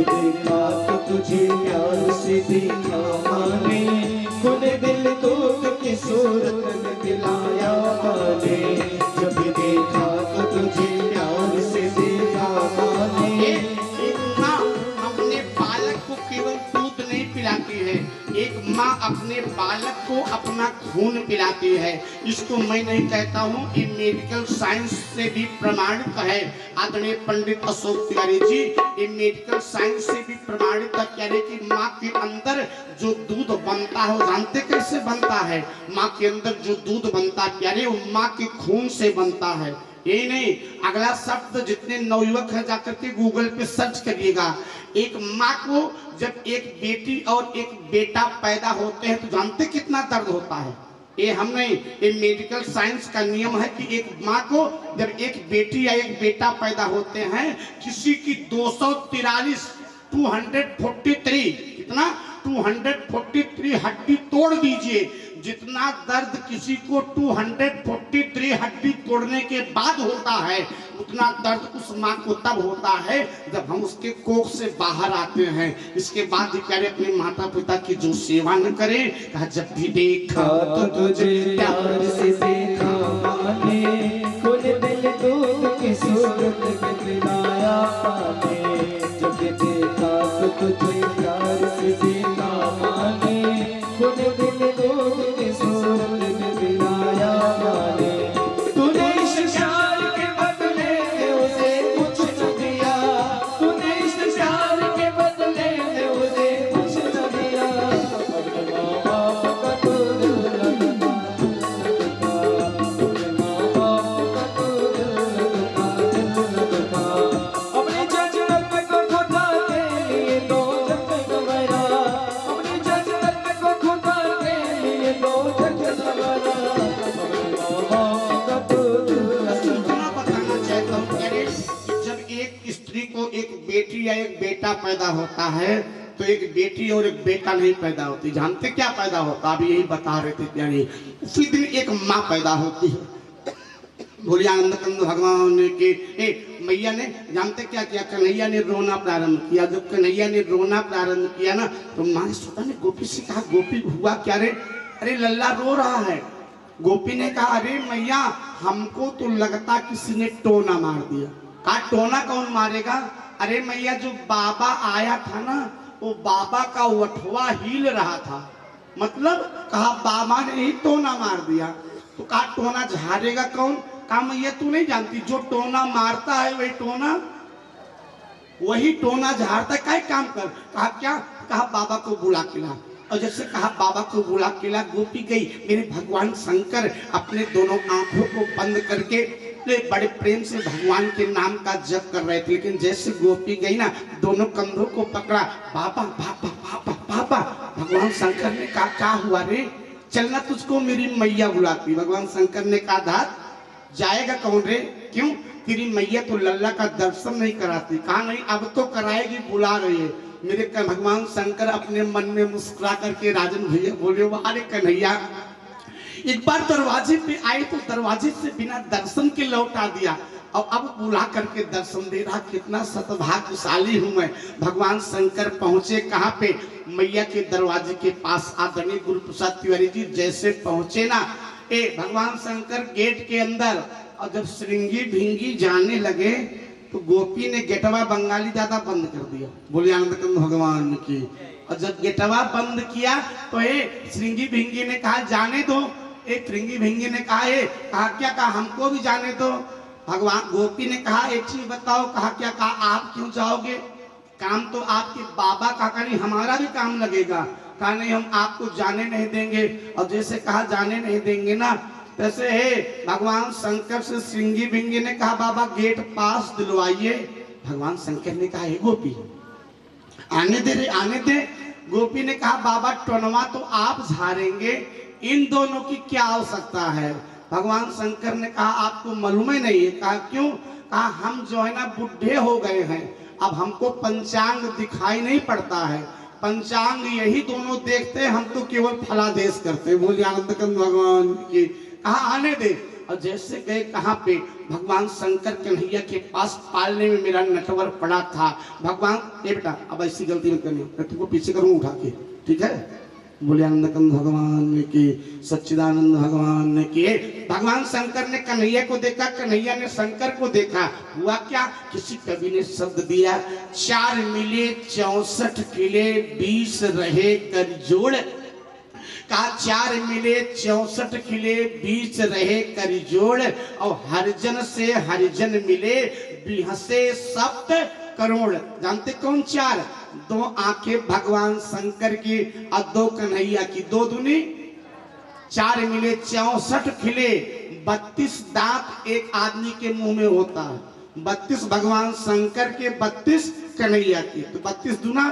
[SPEAKER 2] देखा तो तुझे प्यार से देखा माँ ने, खुले दिल दूध की सूरत में दिलाया माँ ने। जब देखा तो तुझे प्यार से देखा माँ ने।
[SPEAKER 1] एक माँ अपने बालक को केवल दूध नहीं पिलाती है, एक माँ अपने बालक को अपना खून पिलाती है। इसको मैं नहीं कहता हूँ, ये मेडिकल साइंस से भी प्रमाणित है। आदरणीय पंडित अशोक तिवारी जी, ये मेडिकल साइंस से भी प्रमाणित है। कह रहे कि माँ के अंदर जो दूध बनता है, जानते कैसे बनता है? माँ के अंदर जो दूध बनता है, कह रहे वो माँ के खून से बनता है। यही नहीं, अगला शब्द जितने नवयुवक हैं जाकर के गूगल पे सर्च करिएगा। एक माँ को जब एक बेटी और एक बेटा पैदा होते हैं तो जानते कितना दर्द होता है? ये हम नहीं, ये मेडिकल साइंस का नियम है कि एक माँ को जब एक बेटी या एक बेटा पैदा होते हैं, किसी की 243 कितना 243 हड्डी तोड़ दीजिए, जितना दर्द किसी को 243 हड्डी तोड़ने के बाद होता है, उतना दर्द उस माँ को तब होता है जब हम उसके कोख से बाहर आते हैं। इसके बाद कह अपने माता पिता की जो सेवा न करें, कहा जब भी देखा
[SPEAKER 2] तो तुझे प्यार से देखा माँ ने, खुले दिल दूध की सूरत में दिलाया माँ ने। जब देखा तो तुझे प्यार से देखा माँ ने, खुले दिल दूध की सूरत में दिलाया माँ ने। तूने इस प्यार के बदले में उसे कुछ न दिया, तूने इस प्यार के बदले में उसे कुछ न दिया। अपने माँ बाप का तो दिल लगता, अपने माँ बाप का तो दिल लगता, अपने जन्नत में को खुदा के लिए दो जग गवाया, अपने जन्नत में को खुदा के लिए दो जग गवाया। अपने माँ बाप का तो दिल
[SPEAKER 1] इतना बताना चाहता हूँ, कह रहे कि जब एक स्त्री को एक बेटी या एक बेटा पैदा होता है तो एक बेटी और एक बेटा नहीं पैदा होती। जानते क्या पैदा होता? अभी यही बता रहे थे प्यारे। उसी दिन एक माँ पैदा होती है। बोलिए आनंद कंद भगवान के मैया ने जानते क्या किया? कन्हैया ने रोना प्रारंभ किया। जब कन्हैया ने रोना प्रारंभ किया ना, तो माँ ने सोचा ने गोपी से कहा, गोपी हुआ क्या रे? अरे लल्ला रो रहा है। गोपी ने कहा, अरे मैया हमको तो लगता किसी ने टोना मार दिया। कहा टोना कौन मारेगा? अरे मैया जो बाबा आया था ना, वो बाबा का वठवा हिल रहा था। मतलब कहा बाबा ने ही टोना मार दिया। तो कहा टोना झाड़ेगा कौन? कहा मैया तू नहीं जानती, जो टोना मारता है वही टोना झाड़ता है। क्या काम कर? कहा क्या? कहा बाबा को बुला के ला। और जैसे कहा बाबा को बुला के ला, गोपी गई। मेरे भगवान शंकर अपने दोनों आंखों को बंद करके बड़े प्रेम से भगवान के नाम का जप कर रहे थे। लेकिन जैसे गोपी गई ना, दोनों कंधों को पकड़ा, बाबा बाबा बाबा बाबा। भगवान शंकर ने कहा क्या हुआ रे? चलना तुझको मेरी मैया बुलाती। भगवान शंकर ने कहा धात जाएगा कौन रे? क्यों? तेरी मैया तो लल्ला का दर्शन नहीं कराती। कहा नहीं अब तो कराएगी, बुला रही है। मेरे भगवान शंकर अपने मन में मुस्कुरा करके राजन भैया बोले, अरे कन्हैया एक बार दरवाजे पे आए तो दरवाजे से बिना दर्शन के लौटा दिया, और अब बुला करके दर्शन दे रहा। कितना सतभाग्यशाली हूँ मैं। भगवान शंकर पहुंचे कहाँ पे? मैया के दरवाजे के पास। आदरणीय गुरु प्रसाद तिवारी जी जैसे पहुंचे ना, भगवान शंकर गेट के अंदर, और जब श्रृंगी भिंगी जाने लगे तो गोपी ने गेटवा बंगाली दादा बंद कर दिया। बोले आनंद कंद भगवान की। और जब गेटवा बंद किया तो श्रृंगी भिंगी ने कहा जाने दो। श्रृंगी भिंगी ने कहा क्या? कहा हमको भी जाने दो। भगवान गोपी ने कहा एक चीज बताओ। कहा क्या? कहा आप क्यों जाओगे? काम तो आपके बाबा का। कहा नहीं हमारा भी काम लगेगा। कहा नहीं हम आपको जाने नहीं देंगे। और जैसे कहा जाने नहीं देंगे ना, तैसे भगवान शंकर से श्रृंगी भिंगी ने कहा बाबा गेट पास दिलवाइए। भगवान शंकर ने कहा हे गोपी आने दे रे, आने दे। गोपी ने कहा बाबा टोनवा तो आप झाड़ेंगे, इन दोनों की क्या आवश्यकता है? भगवान शंकर ने कहा आपको मालूम ही नहीं है। कहा क्यों? कहा हम जो है ना बुढ़े हो गए हैं, अब हमको पंचांग दिखाई नहीं पड़ता है। पंचांग यही दोनों देखते हैं, हम तो केवल फलादेश करते हैं। बोलिए आनंद कंद भगवान की। कहा आने दे। और जैसे गए कहाँ पे, भगवान शंकर कन्हैया के पास पालने में मेरा नटवर पड़ा था। भगवान ए बेटा अब ऐसी गलती मत करनी, मैं तुमको पीछे करूँ उठा के, ठीक है। बोले आनंदकंद भगवान की, सच्चिदानंद भगवान की। भगवान शंकर ने कन्हैया को देखा, कन्हैया ने शंकर को देखा। हुआ क्या, किसी कवि ने शब्द दिया, 4 मिले 64 किले 20 रहे कर जोड़। कहा 4 मिले 64 किले 20 रहे कर जोड़, और हरिजन से हरिजन मिले 20 सप्त करोड़। जानते कौन 4? 2 आंखें भगवान शंकर की और 2 कन्हैया की, 2 दूनी 4 मिले 64 खिले, 32 दांत एक आदमी के मुंह में होता है। 32 भगवान शंकर के, 32 कन्हैया के, तो 32 दूना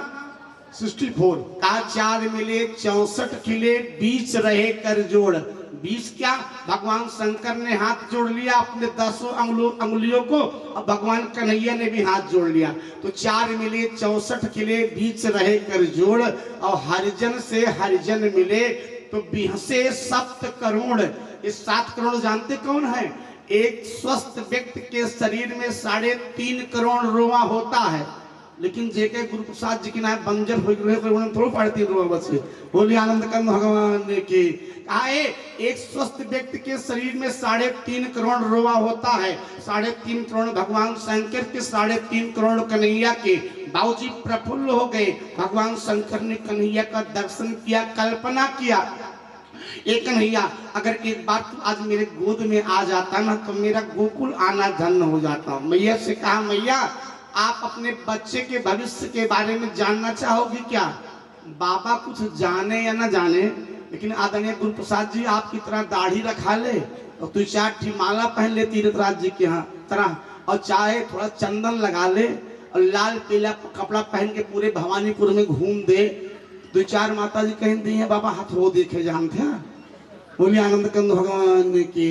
[SPEAKER 1] 64। कहा 4 मिले 64 खिले 20 रहे कर जोड़। 20 क्या, भगवान शंकर ने हाथ जोड़ लिया अपने 10 अंगुलियों को, और भगवान कन्हैया ने भी हाथ जोड़ लिया। तो 4 मिले 64 किले 20 रहे कर जोड़, और हरिजन से हरिजन मिले तो 20 सप्त करोड़। इस 7 करोड़ जानते कौन है? एक स्वस्थ व्यक्ति के शरीर में 3.5 करोड़ रोआ होता है, लेकिन जेके गुरु प्रसाद जी की ना बंजर हो गए थोड़ा पड़ती रोआ बचे। बोली आनंदकंद भगवान की। कहा एक स्वस्थ व्यक्ति के शरीर में 3.5 करोड़ रोआ होता है। 3.5 करोड़ भगवान शंकर के, 3.5 करोड़ कन्हैया के। बाबूजी प्रफुल्ल हो गए। भगवान शंकर ने कन्हैया का दर्शन किया, कल्पना किया, एक कन्हैया अगर एक बार तू आज मेरे गोद में आ जाता ना तो मेरा गोकुल आना धन्य हो जाता। मैया से कहा, मैया आप अपने बच्चे के भविष्य के बारे में जानना चाहोगी क्या? बाबा कुछ जाने या ना जाने, लेकिन आदरणीय गुरु प्रसाद जी आपकी तरह दाढ़ी रखा ले और तू 4 ठी माला पहन ले तीर्थराज जी के यहाँ तरह, और चाहे थोड़ा चंदन लगा ले और लाल पीला कपड़ा पहन के पूरे भवानीपुर में घूम दे। 2-4 माता जी कह दी है बाबा हाथ वो देखे जानते हैं। बोली आनंदकंद भगवान की।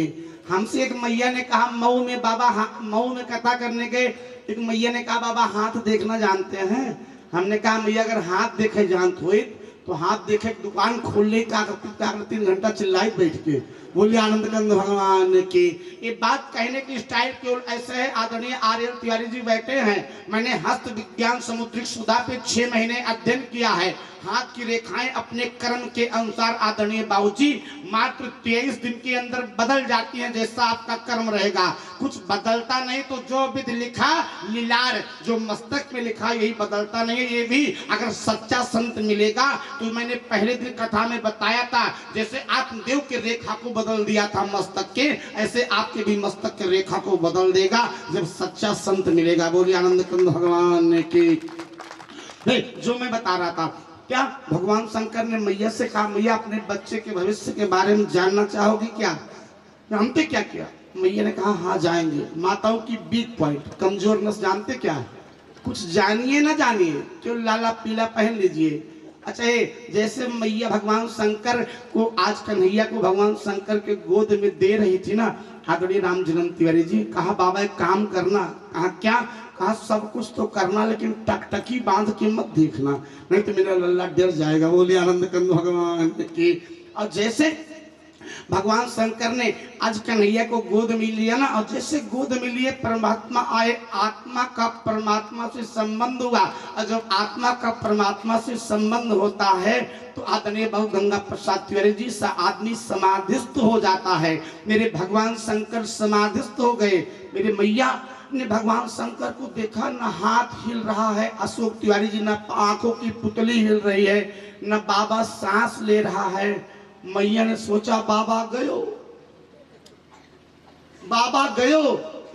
[SPEAKER 1] हमसे एक मैया ने कहा मऊ में, बाबा मऊ में कथा करने गए, एक मैया ने कहा बाबा हाथ देखना जानते हैं? हमने कहा मैया अगर हाथ देखे जानते हो तो हाथ देखे दुकान खोल ले, क्या करती 3 घंटा चिल्लाई बैठ के। बोलिए आनंदकंद भगवान की। ये बात कहने की स्टाइल केवल ऐसे है। आदरणीय आर्यन तिवारी जी बैठे हैं, मैंने हस्त विज्ञान समुद्रिक सुधा पे 6 महीने अध्ययन किया है। हाथ की रेखाएं अपने कर्म के अनुसार आदरणीय बाबूजी मात्र 23 दिन के अंदर बदल जाती हैं, जैसा आपका कर्म रहेगा। कुछ बदलता नहीं, तो जो विधि लिखा लीलार, जो मस्तक में लिखा यही बदलता नहीं है। ये भी अगर सच्चा संत मिलेगा तो मैंने पहले दिन कथा में बताया था, जैसे आत्मदेव के रेखा को बदल दिया था मस्तक के, ऐसे आपके भी मस्तक के रेखा को बदल देगा जब सच्चा संत मिलेगा। बोलिए आनंदकंद भगवान की। जो मैं बता रहा था क्या, भगवान शंकर ने मैया से कहा मैया अपने बच्चे के भविष्य के बारे में जानना चाहोगी क्या? जानते क्या किया? मैया ने कहा हाँ जाएंगे। माताओं की वीक पॉइंट, कमजोरनेस जानते क्या है? कुछ जानिए ना जानिए, क्यों लाला पीला पहन लीजिए। अच्छा जैसे मैया भगवान शंकर को, आज कन्हैया को भगवान शंकर के गोद में दे रही थी ना आदरणीय राम जन्म तिवारी जी, कहा बाबा एक काम करना। कहा क्या? कहा सब कुछ तो करना लेकिन टकटकी बांध के मत देखना, नहीं तो मेरा लल्ला डर जाएगा। बोलिए आनंदकंद भगवान की। और जैसे भगवान शंकर ने आज कन्हैया को गोद में लिया ना, और जैसे गोद में लिए परमात्मा आए, आत्मा का परमात्मा से संबंध हुआ। और जब आत्मा का परमात्मा से संबंध होता है तो आदरणीय बहु गंगा प्रसाद तिवारी जी सा आदमी समाधिस्थ हो जाता है। मेरे भगवान शंकर समाधिस्थ हो गए। मेरे मैया ने भगवान शंकर को देखा, न हाथ हिल रहा है अशोक तिवारी जी, न आंखों की पुतली हिल रही है, न बाबा सांस ले रहा है। मैया ने सोचा बाबा गयो, बाबा गयो।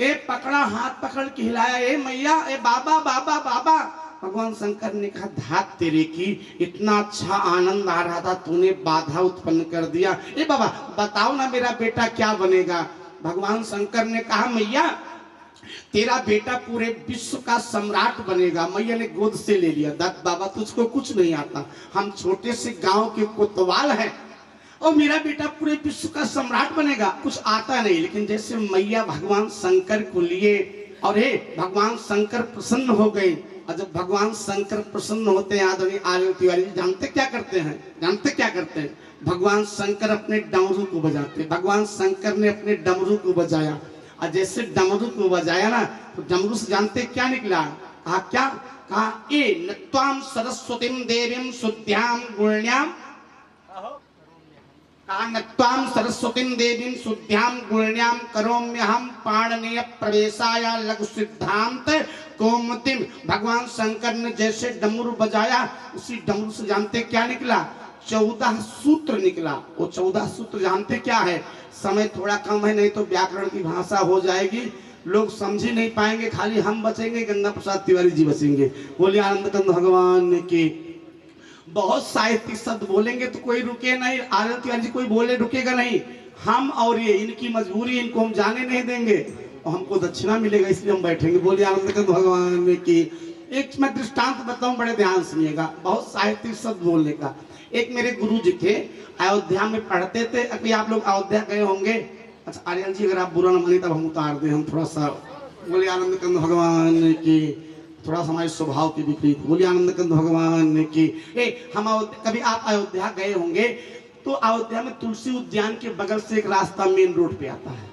[SPEAKER 1] ए पकड़ा, हाथ पकड़ के हिलाया, ए मैया, ए बाबा बाबा बाबा। भगवान शंकर ने कहा धात तेरे की, इतना अच्छा आनंद आ रहा था, तूने बाधा उत्पन्न कर दिया। ए बाबा बताओ ना मेरा बेटा क्या बनेगा? भगवान शंकर ने कहा मैया तेरा बेटा पूरे विश्व का सम्राट बनेगा। मैया ने गोद से ले लिया। दत्त बाबा तुझको कुछ नहीं आता, हम छोटे से गांव के कोतवाल हैं, और मेरा बेटा पूरे विश्व का सम्राट बनेगा। कुछ आता नहीं, लेकिन जैसे मैया भगवान शंकर को लिए और हे भगवान शंकर प्रसन्न हो गए। और जब भगवान शंकर प्रसन्न होते हैं आदरणीय आर्य तिवारी जी जानते क्या करते हैं? जानते क्या करते हैं? भगवान शंकर अपने डमरू को बजाते। भगवान शंकर ने अपने डमरू को बजाया और जैसे डमरू को बजाया ना तो डमरू से जानते क्या निकला? कहा क्या? कहा ए नत्वाम सरस्वतीम देवीम शुद्ध्याम गुण्याम, कहा नत्वाम सरस्वतीम देवीम शुद्ध्याम गुण्याम करोम्यहम पाणनीय प्रवेशाय लघु सिद्धांत कौमुदीम। भगवान शंकर ने जैसे डमरू बजाया उसी डमरू से जानते क्या निकला? 14 सूत्र निकला। वो 14 सूत्र जानते क्या है? समय थोड़ा कम है नहीं तो व्याकरण की भाषा हो जाएगी, लोग समझ ही नहीं पाएंगे, खाली हम बचेंगे, गंगा प्रसाद तिवारी जी बचेंगे। बोलिए आनंद कंद भगवान की। बहुत साहित्यिक शब्द बोलेंगे तो कोई रुके नहीं, आनंद तिवारी जी कोई बोले रुकेगा नहीं। हम और ये इनकी मजबूरी, इनको हम जाने नहीं देंगे और हमको दक्षिणा मिलेगा इसलिए हम बैठेंगे। बोलिए आनंद कंद भगवान की। एक मैं दृष्टांत बताऊं, बड़े ध्यान सुनिएगा, बहुत साहित्यिक शब्द बोलने का। एक मेरे गुरु जी थे, अयोध्या में पढ़ते थे। अभी आप लोग अयोध्या गए होंगे। अच्छा आर्यल जी अगर आप बुरा न मानिए तब हम उतार दें, हम थोड़ा सा। बोलिए आनंद कंद भगवान की। थोड़ा सा हमारे स्वभाव के विपरीत। बोलिए आनंद कंद भगवान की। हम कभी आप अयोध्या गए होंगे तो अयोध्या में तुलसी उद्यान के बगल से एक रास्ता मेन रोड पे आता है।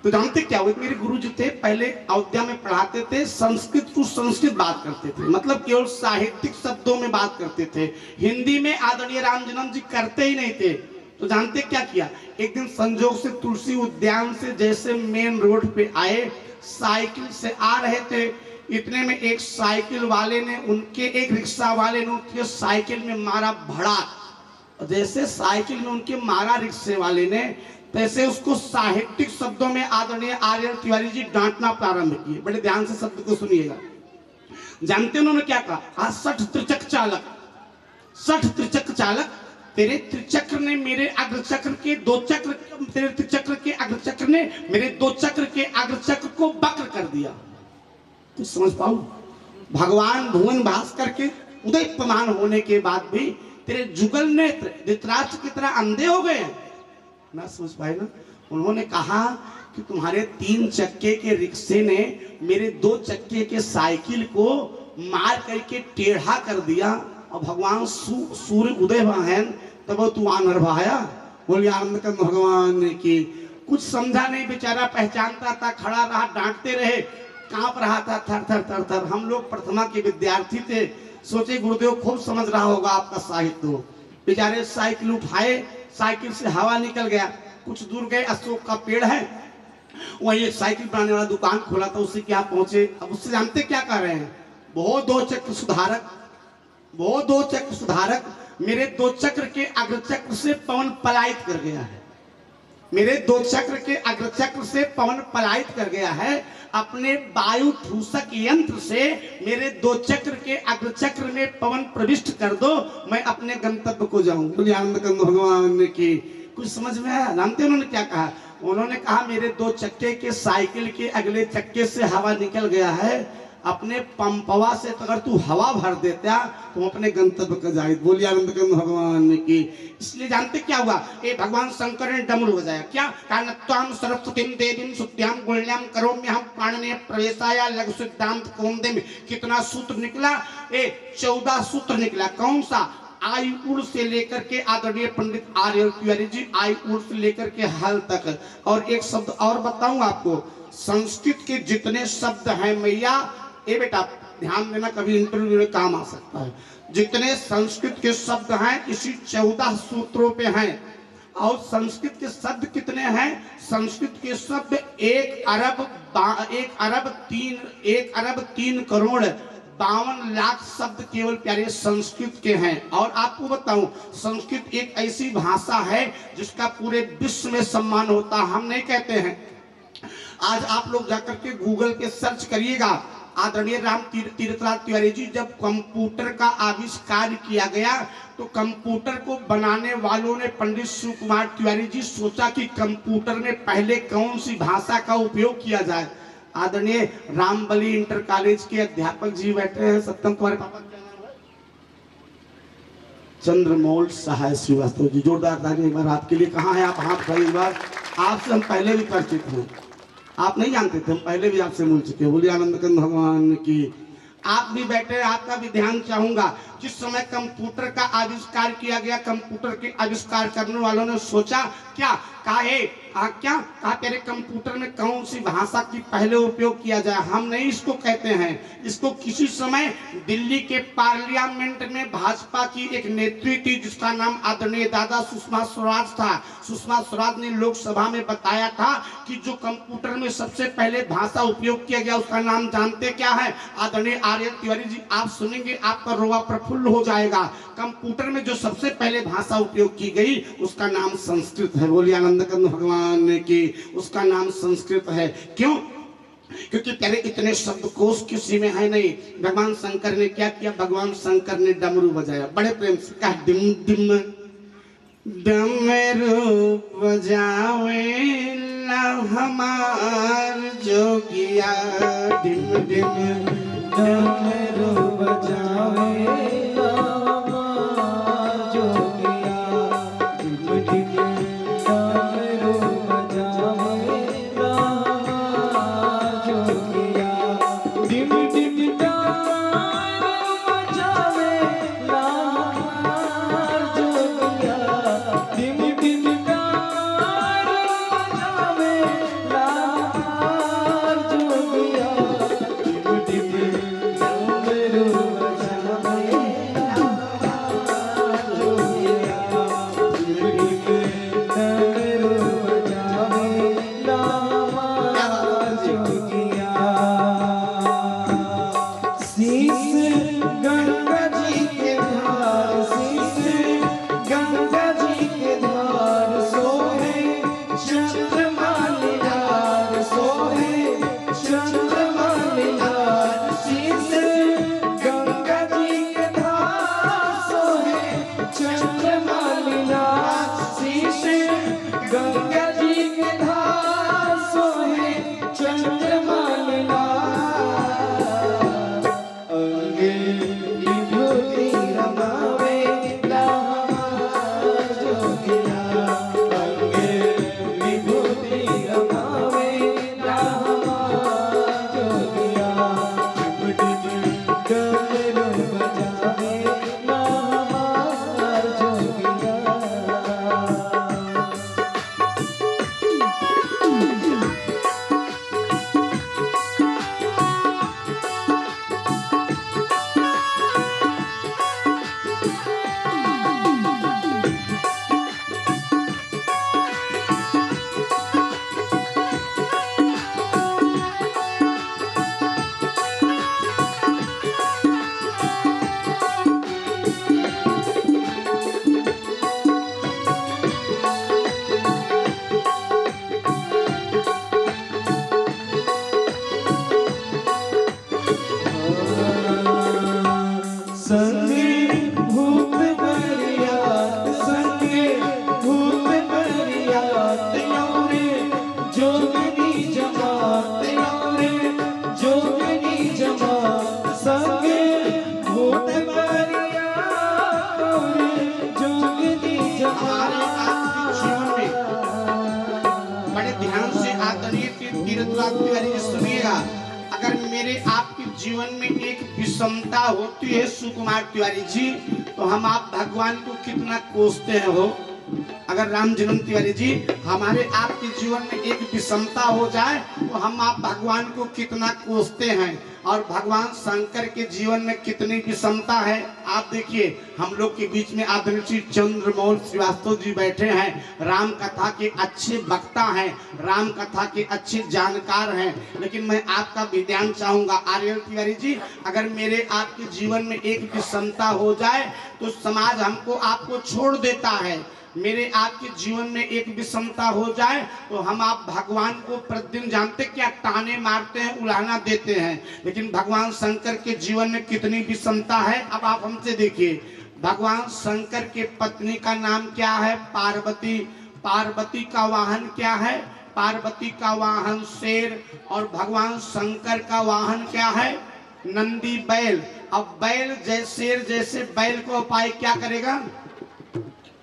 [SPEAKER 1] तो जानते क्या हुआ? मेरे गुरु जी थे, पहले अयोध्या में पढ़ाते थे, संस्कृत टू संस्कृत बात करते थे, मतलब केवल साहित्यिक शब्दों में बात करते थे। हिंदी में आदरणीय रामजन्म जी करते ही नहीं थे। तो जानते क्या किया? एक दिन संजोग से तुलसी उद्यान से जैसे मेन रोड पे आए, साइकिल से आ रहे थे, इतने में एक साइकिल वाले ने उनके, एक रिक्शा वाले ने उनके साइकिल में मारा भड़ाक। जैसे साइकिल में उनके मारा रिक्शे वाले ने, तैसे उसको साहित्यिक शब्दों में आदरणीय आर्य तिवारी जी डांटना प्रारंभ किए। बड़े ध्यान से शब्द को सुनिएगा। जानते उन्होंने क्या कहा? 60 त्रिचक्र चालक, 60 त्रिचक्र चालक, तेरे त्रिचक्र ने मेरे अग्रचक्र के दो चक्र, तेरे त्रिचक्र के अग्रचक्र ने मेरे दो चक्र के अग्रचक्र को वक्र कर दिया। तो समझ पाओ, भगवान भुवन भास्कर के उदय प्रमाण होने के बाद भी तेरे जुगल नेत्र धृतराष्ट्र की तरह अंधे हो गए ना। समझ पाए ना? उन्होंने कहा कि तुम्हारे 3 चक्के के रिक्शे ने मेरे 2 चक्के के साइकिल को मार करके टेढ़ा कर दिया और भगवान सूर्य उदय बहन तब तू आनर भाया। बोलिए आनंद कंद भगवान की। कुछ समझा नहीं बेचारा, पहचानता था, खड़ा रहा, डांटते रहे, कांप रहा था थर थर थर थर। हम लोग प्रथमा के विद्यार्थी थे, सोचे गुरुदेव खूब समझ रहा होगा आपका साहित्य। बेचारे साइकिल उठाए, साइकिल से हवा निकल गया। कुछ दूर गए, अशोक का पेड़ है, वही एक साइकिल बनाने वाला दुकान खोला था, उसी के यहाँ पहुंचे। अब उससे जानते क्या कर रहे हैं? वो 2 चक्र सुधारक, वो 2 चक्र सुधारक मेरे 2 चक्र के अग्रचक्र से पवन पलायित कर गया है। मेरे 2 चक्र के अग्रचक्र से पवन पलायित कर गया है। अपने वायु ठूसक यंत्र से मेरे 2 चक्र के अग्रचक्र में पवन प्रविष्ट कर दो, मैं अपने गंतव्य को जाऊं। बोलिए आनंद कंद भगवान की। कुछ समझ में आया? जानते उन्होंने क्या कहा? उन्होंने कहा मेरे 2 चक्के के साइकिल के अगले चक्के से हवा निकल गया है, अपने पंपवा से अगर तू हवा भर देता तो अपने गंतव्य का जाए। बोलिए आनंद कंद भगवान की। इसलिए जानते क्या हुआ? ये भगवान शंकर ने डमरू बजाया। क्या? कानत्वाम सरस्वतीम देवीम शुद्ध्याम गुण्याम करोम्यहम पाणनीय प्रवेशाय लघु सिद्धांत कौमुदीम। कितना सूत्र निकला? 14 सूत्र निकला। कौन सा? आयुर् से लेकर के आदरणीय पंडित आर्य तिवारी जी, आयुर् से लेकर के हल तक। और एक शब्द और बताऊं आपको, संस्कृत के जितने शब्द हैं मैया, ये बेटा ध्यान देना, कभी इंटरव्यू में काम आ सकता है। जितने संस्कृत के शब्द हैं इसी 14 सूत्रों पे हैं। और संस्कृत के शब्द कितने हैं? संस्कृत के शब्द 1 अरब 3 करोड़ 52 लाख शब्द केवल प्यारे संस्कृत के हैं। और आपको बताऊं, संस्कृत एक ऐसी भाषा है जिसका पूरे विश्व में सम्मान होता, हम नहीं कहते हैं। आज आप लोग जाकर के गूगल पे सर्च करिएगा, आदरणीय राम तीर्थराज तिवारी जी, जब कंप्यूटर का आविष्कार किया गया तो कंप्यूटर को बनाने वालों ने, पंडित शिव कुमार तिवारी जी, सोचा कि कंप्यूटर में पहले कौन सी भाषा का उपयोग किया जाए। आदरणीय रामबली इंटर कॉलेज के अध्यापक जी बैठे हैं, सत्यम तुम्हारे पापा क्या नाम है? चंद्रमौल सहाय श्रीवास्तव जी। जोरदार ताली एक बार आपके लिए। कहाँ है आप? हाथ भाई एक बार, आपसे हम पहले भी परिचित हैं। आप नहीं जानते थे, हम पहले भी आपसे मिल चुके हैं। बोलिए आनंद कंद भगवान की। आप भी बैठे, आपका भी ध्यान चाहूंगा। जिस समय कंप्यूटर का आविष्कार किया गया, कंप्यूटर के आविष्कार करने वालों ने सोचा क्या कहा तेरे कंप्यूटर में कौन सी भाषा की पहले उपयोग किया जाए। हम नहीं इसको कहते हैं, इसको किसी समय दिल्ली के पार्लियामेंट में भाजपा की एक नेत्री थी जिसका नाम आदरणीय दादा सुषमा स्वराज था। सुषमा स्वराज ने लोकसभा में बताया था कि जो कंप्यूटर में सबसे पहले भाषा उपयोग किया गया उसका नाम जानते क्या है? आदरणीय आर्यन तिवारी जी, आप सुनेंगे आपका रोआ प्रफुल्ल हो जाएगा। कंप्यूटर में जो सबसे पहले भाषा उपयोग की गई उसका नाम संस्कृत है। बोलिए आनंद कंद भगवान की। उसका नाम संस्कृत है। क्यों? क्योंकि तेरे इतने शब्दकोश किसी में है नहीं। भगवान शंकर ने क्या किया? भगवान शंकर ने डमरू बजाया, बड़े प्रेम से कहा, डिम डिम डमरू बजावे ला हमार जोगिया, डिम डिम
[SPEAKER 2] डमरू बजावे ला हमार जोगिया, डिम डिम डमरू बजावे ला हमार जोगिया, डिम डिम डमरू बजावे ला हमार जोगिया, डिम डिम डमरू बजावे ला हमार जोगिया, डिम डिम
[SPEAKER 1] सुनिएगा, अगर मेरे आपके जीवन में एक विषमता होती है सुकुमार तिवारी जी, तो हम आप भगवान को कितना कोसते हैं हो। अगर राम जन्म तिवारी जी हमारे आपके जीवन में एक विषमता हो जाए तो हम आप भगवान को कितना कोसते हैं, और भगवान शंकर के जीवन में कितनी विषमता है। आप देखिए, हम लोग के बीच में आदरणीय श्री चंद्रमौल श्रीवास्तव जी बैठे हैं, राम कथा के अच्छे वक्ता हैं, राम कथा के अच्छे जानकार हैं। लेकिन मैं आपका भी ध्यान चाहूंगा आर्यन तिवारी जी, अगर मेरे आपके जीवन में एक विषमता हो जाए तो समाज हमको आपको छोड़ देता है। मेरे आपके जीवन में एक विषमता हो जाए तो हम आप भगवान को प्रतिदिन जानते क्या ताने मारते हैं, उलाहना देते हैं। लेकिन भगवान शंकर के जीवन में कितनी विषमता है, अब आप हमसे देखिए। भगवान शंकर के पत्नी का नाम क्या है? पार्वती। पार्वती का वाहन क्या है? पार्वती का वाहन शेर, और भगवान शंकर का वाहन क्या है? नंदी बैल। अब बैल जैसे शेर जैसे बैल को पाए क्या करेगा?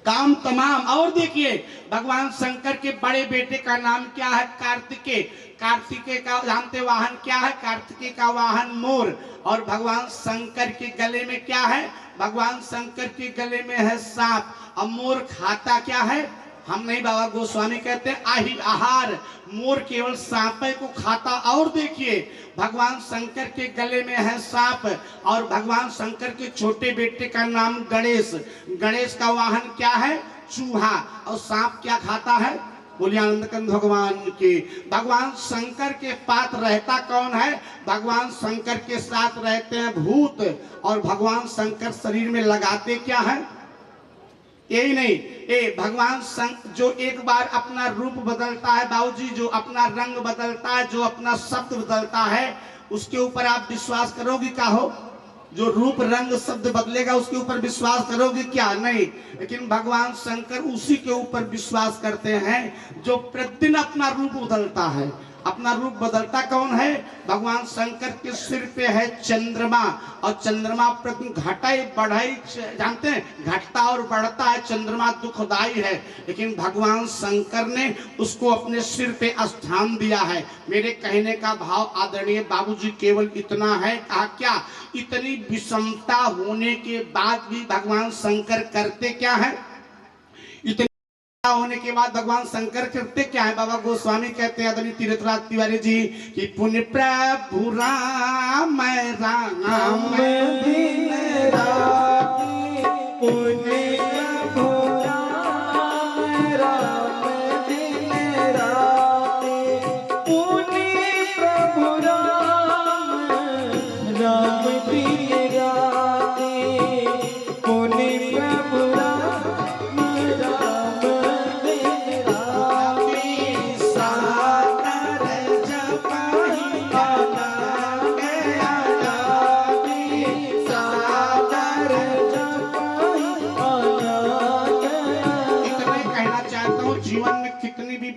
[SPEAKER 1] काम तमाम। और देखिए भगवान शंकर के बड़े बेटे का नाम क्या है? कार्तिकेय। कार्तिकेय का जानते वाहन क्या है? कार्तिकेय का वाहन मोर। और भगवान शंकर के गले में क्या है? भगवान शंकर के गले में है सांप। अब मोर खाता क्या है? हम नहीं, बाबा गोस्वामी कहते हैं आही आहार। मोर केवल सांपे को खाता। और देखिए भगवान शंकर के गले में है सांप। और भगवान शंकर के छोटे बेटे का नाम गणेश। गणेश का वाहन क्या है? चूहा। और सांप क्या खाता है? बोलिए आनंद कंद भगवान की। भगवान शंकर के पास रहता कौन है? भगवान शंकर के साथ रहते हैं भूत। और भगवान शंकर शरीर में लगाते क्या है? यही नहीं, भगवान जो एक बार अपना रूप बदलता है बाबूजी, जो अपना रंग बदलता है, जो अपना शब्द बदलता है, उसके ऊपर आप विश्वास करोगे क्या हो? जो रूप रंग शब्द बदलेगा उसके ऊपर विश्वास करोगे क्या? नहीं। लेकिन भगवान शंकर उसी के ऊपर विश्वास करते हैं जो प्रतिदिन अपना रूप बदलता है। अपना रूप बदलता कौन है? भगवान शंकर के सिर पे है चंद्रमा। और चंद्रमा प्रति घटाई बढ़ाई जानते हैं, घटता और बढ़ता है। चंद्रमा दुखदाई है, लेकिन भगवान शंकर ने उसको अपने सिर पे स्थान दिया है। मेरे कहने का भाव आदरणीय बाबूजी केवल इतना है, कहा क्या? इतनी विषमता होने के बाद भी भगवान शंकर करते क्या है? इतनी होने के बाद भगवान शंकर करते क्या है? बाबा गोस्वामी कहते हैं आदरणीय तीर्थराज तिवारी जी कि पुण्य प्रभु राम राम दिन राति, पुण्य प्रभु राम राम दिन राति, पुण्य प्रभु राम राम दिन राति, पुण्य प्रभु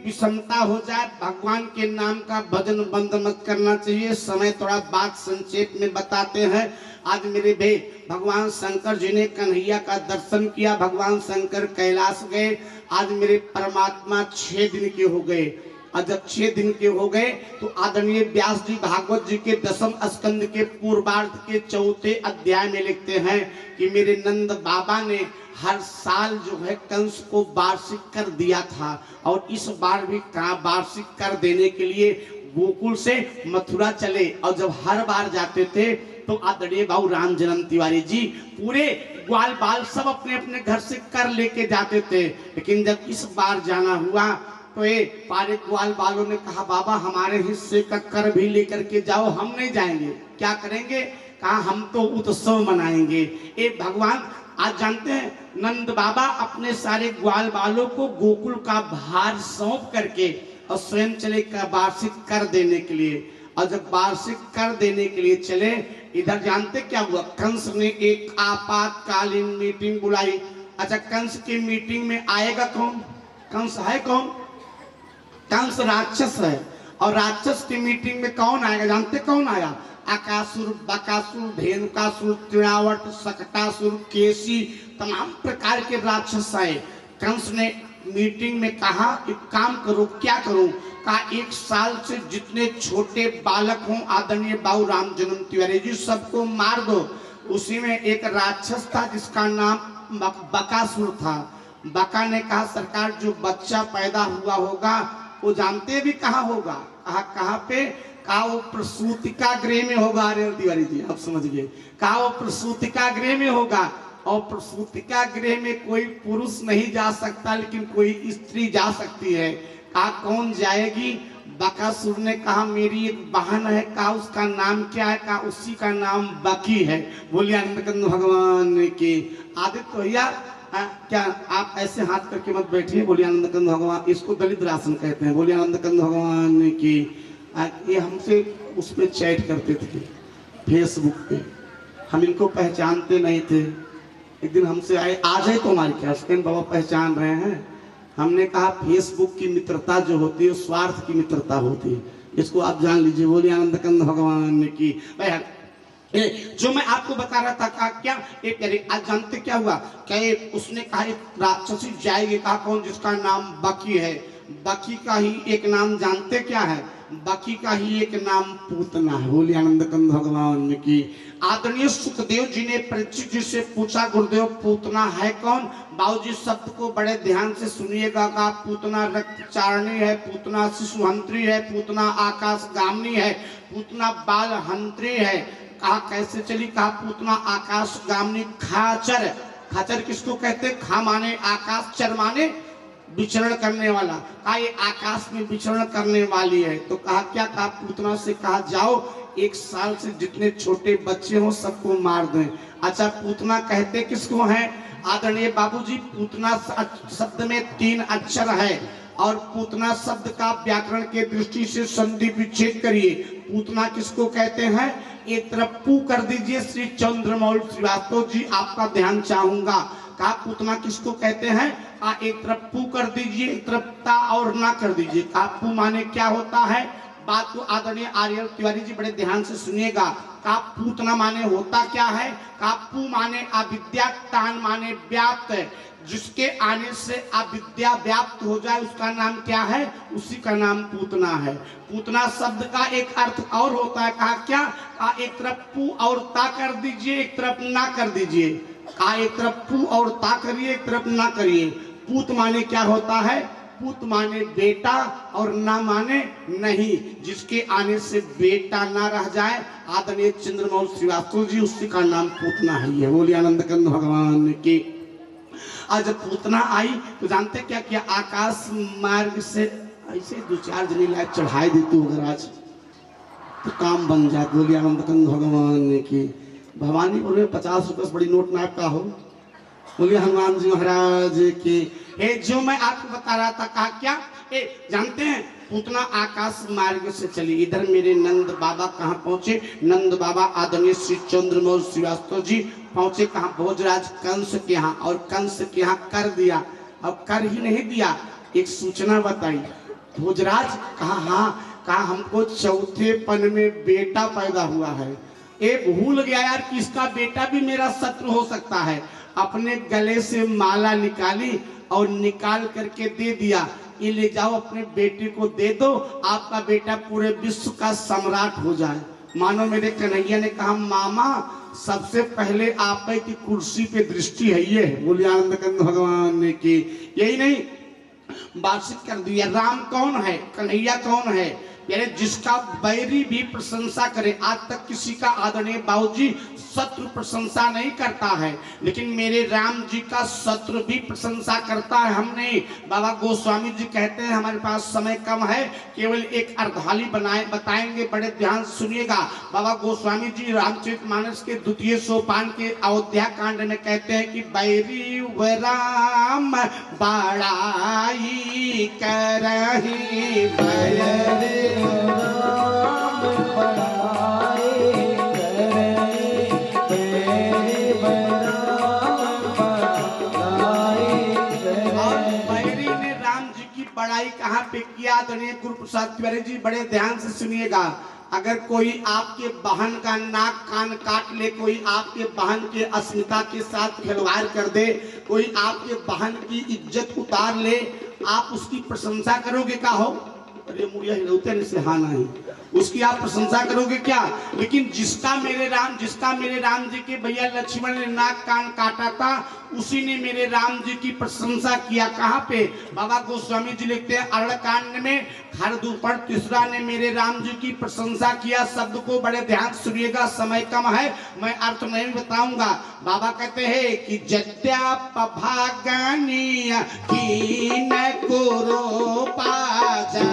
[SPEAKER 1] विषमता हो जाए, भगवान के नाम का भजन बंद मत करना चाहिए। समय थोड़ा बात संक्षेप में बताते हैं। आज मेरे भाई भगवान शंकर जी ने कन्हैया का दर्शन किया। भगवान शंकर कैलाश गए। आज मेरे परमात्मा 6 दिन के हो गए। और जब 6 दिन के हो गए तो आदरणीय व्यास जी भागवत जी के 10वें स्कंद के पूर्वार्ध के 4थे अध्याय में लिखते हैं कि मेरे नंद बाबा ने हर साल जो है कंस को वार्षिक कर दिया था। और इस बार भी वार्षिक कर देने के लिए गोकुल से मथुरा चले। और जब हर बार जाते थे तो आदरणीय बाबू राम जन्म तिवारी जी पूरे ग्वाल बाल सब अपने अपने घर से कर लेके जाते थे। लेकिन जब इस बार जाना हुआ तो ये पारे ग्वाल बालों ने कहा बाबा हमारे हिस्से का कर भी लेकर के जाओ, हम नहीं जाएंगे। क्या करेंगे? कहा हम तो उत्सव मनाएंगे। ये भगवान आज जानते हैं नंद बाबा अपने सारे ग्वाल बालों को गोकुल का भार सौंप करके और स्वयं चले वार्षिक कर देने के लिए। और जब वार्षिक कर देने के लिए चले, इधर जानते क्या हुआ? कंस ने एक आपातकालीन मीटिंग बुलाई। अच्छा, कंस की मीटिंग में आएगा कौन? कंस है कौन? कंस राक्षस है। और राक्षस की मीटिंग में कौन आएगा? जानते कौन आया? अकासुर, बकासुर, धेनुकासुर, तृणावट, सकटासुर, केसी, तमाम प्रकार के राक्षस आए। कंस ने मीटिंग में कहा एक काम करो। क्या करूं? कहा 1 साल से जितने छोटे बालक हों आदरणीय बाबू राम जन्म तिवारी जी सबको मार दो। उसी में एक राक्षस था जिसका नाम बकासुर था। बका ने कहा सरकार जो बच्चा पैदा हुआ होगा वो जानते भी कहाँ होगा? कहा कहाँ पे? कहा वो प्रसूतिका गृह में होगा। अरे तिवारी जी आप समझ गए। कहा वो प्रसूतिका गृह में होगा। और प्रसूतिका गृह में कोई पुरुष नहीं जा सकता लेकिन कोई स्त्री जा सकती है। कहा कौन जाएगी? बकासुर ने कहा मेरी एक बहन है। कहा उसका नाम क्या है? कहा उसी का नाम बकी है। बोलिए आनंद भगवान की। आदित्य भैया क्या आप ऐसे हाथ करके मत बैठिए। बोलिए आनंद कंद भगवान। इसको दलित आसन कहते हैं। बोलिए आनंद कंद भगवान की। ये हमसे उस पर चैट करते थे फेसबुक पे। हम इनको पहचानते नहीं थे। एक दिन हमसे आए, आ जाए तो हमारी क्या स्कैन बाबा पहचान रहे हैं। हमने कहा फेसबुक की मित्रता जो होती है स्वार्थ की मित्रता होती है, इसको आप जान लीजिए। बोलिए आनंद कंद भगवान की। जो मैं आपको बता रहा था, कहा क्या एक प्यारे, आज जानते क्या हुआ, कहे उसने कहा एक राक्षसी जाएगी, कहा कौन, जिसका नाम बकी है। बकी का ही एक नाम जानते क्या है, बकी का ही एक नाम पूतना है। बोलिए आनंद कंद भगवान की। आदरणीय सुखदेव जी ने परीक्षित जी से पूछा, गुरुदेव पूतना है कौन। बाबूजी शब्द को बड़े ध्यान से सुनिएगा। कहा पूतना रक्तचारिणी है, पूतना शिशुहंत्री है, पूतना आकाशगामिनी है, पूतना बालहंत्री है। कहा कैसे चली, कहा पूतना आकाशगामिनी खाचर। खाचर किसको कहते, खा माने आकाश, चर माने विचरण करने वाला। कहा ये आकाश में विचरण करने वाली है। तो कहा क्या, कहा पूतना से कहा जाओ 1 साल से जितने छोटे बच्चे हो सबको मार दें। अच्छा पूतना कहते किसको है आदरणीय बाबूजी, पूतना शब्द में 3 अक्षर है और पूतना शब्द का व्याकरण के दृष्टि से संधि विच्छेद करिए। पूतना किसको कहते हैं, एक तरफ पू कर दीजिए। श्री चंद्रमौल श्रीवास्तव जी आपका ध्यान चाहूंगा। कहा पूतना किसको कहते हैं, कहा एक तरफ पू कर दीजिए, एक तरफ ता और ना कर दीजिए। कहा पू माने क्या होता है, बात को आदरणीय आर्य तिवारी जी बड़े ध्यान से सुनिएगा। कहा पूतना माने होता क्या है, कहा पू माने अविद्या, तान माने व्याप्त, जिसके आने से अविद्या व्याप्त हो जाए उसका नाम क्या है, उसी का नाम पूतना है। पूतना शब्द का एक अर्थ और होता है। कहा क्या, कहा एक तरफ पू और ता कर दीजिए, एक तरफ ना कर दीजिए। कहा एक तरफ पू और ता करिए, एक तरफ ना करिए। पूत माने क्या होता है, पूत माने बेटा और ना माने नहीं, जिसके आने से बेटा ना रह जाए। आदरणीय चंद्रमौल श्रीवास्तव जी उसी का नाम पूतना है। ये बोलिए आनंद कंद भगवान की। आज जब पूतना आई तो जानते क्या किया, आकाश मार्ग से ऐसे 2-4 जने लाइट चढ़ाई देती अगर आज तो काम बन जाए। बोलिए आनंद कंद भगवान की। भवानी बोले 50 रुपये से बड़ी नोट नायब का हो। बोलिए हनुमान जी महाराज की। जो मैं आपको बता रहा था, कहा क्या, जानते हैं पूतना आकाश मार्ग से चली। इधर मेरे नंद बाबा कहाँ पहुंचे, नंद बाबा आदरणीय श्री चंद्रमौल श्रीवास्तव जी पहुंचे कहाँ, भोजराज कंस के यहाँ। और कंस के यहाँ कर दिया, अब कर ही नहीं दिया, एक सूचना बताई। भोजराज कहा हाँ, कहा हमको चौथे पन में बेटा पैदा हुआ है। भूल गया यार कि इसका बेटा भी मेरा शत्रु हो सकता है। अपने गले से माला निकाली और निकाल करके दे दिया, ये ले जाओ अपने बेटे को दे दो, आपका बेटा पूरे विश्व का सम्राट हो जाए। मानो मेरे कन्हैया ने कहा मामा सबसे पहले आप की कुर्सी पे दृष्टि है ये। बोलिए आनंद कंद भगवान ने की। यही नहीं बातचीत कर दिया, राम कौन है, कन्हैया कौन है, यानी जिसका बैरी भी प्रशंसा करे। आज तक किसी का आदरणीय बाबूजी शत्रु प्रशंसा नहीं करता है, लेकिन मेरे राम जी का शत्रु भी प्रशंसा करता है। हम नहीं, बाबा गोस्वामी जी कहते हैं हमारे पास समय कम है, केवल एक अर्धाली बताएंगे, बड़े ध्यान सुनिएगा। बाबा गोस्वामी जी रामचरितमानस के 2 सोपान के अयोध्या कांड में कहते हैं कि बैरी व राम बड़ाई करही, बैरी बड़ाई कहाँ पे किया। आदरणीय गुरु प्रसाद तिवारी जी बड़े ध्यान से सुनिएगा। अगर कोई आपके बहन का नाक कान काट ले, कोई आपके बहन के अस्मिता के साथ खिलवाड़ कर दे, कोई आपके बहन की इज्जत उतार ले, आप उसकी प्रशंसा करोगे क्या हो, अरे मुड़िया हिलौते नहीं से हाँ नहीं, उसकी आप प्रशंसा करोगे क्या। लेकिन जिसका मेरे राम जी के भैया लक्ष्मण ने नाक कान काटा था, उसी ने मेरे राम जी की प्रशंसा किया। कहाँ पे, बाबा गोस्वामी जी लिखते हैं अरण्यकांड में, खर 3 ने मेरे राम जी की प्रशंसा किया। शब्द को बड़े ध्यान सुनिएगा, समय कम है, मैं अर्थ नहीं बताऊंगा। बाबा कहते हैं कि जत्या पभागनी की न कुरो पाजा,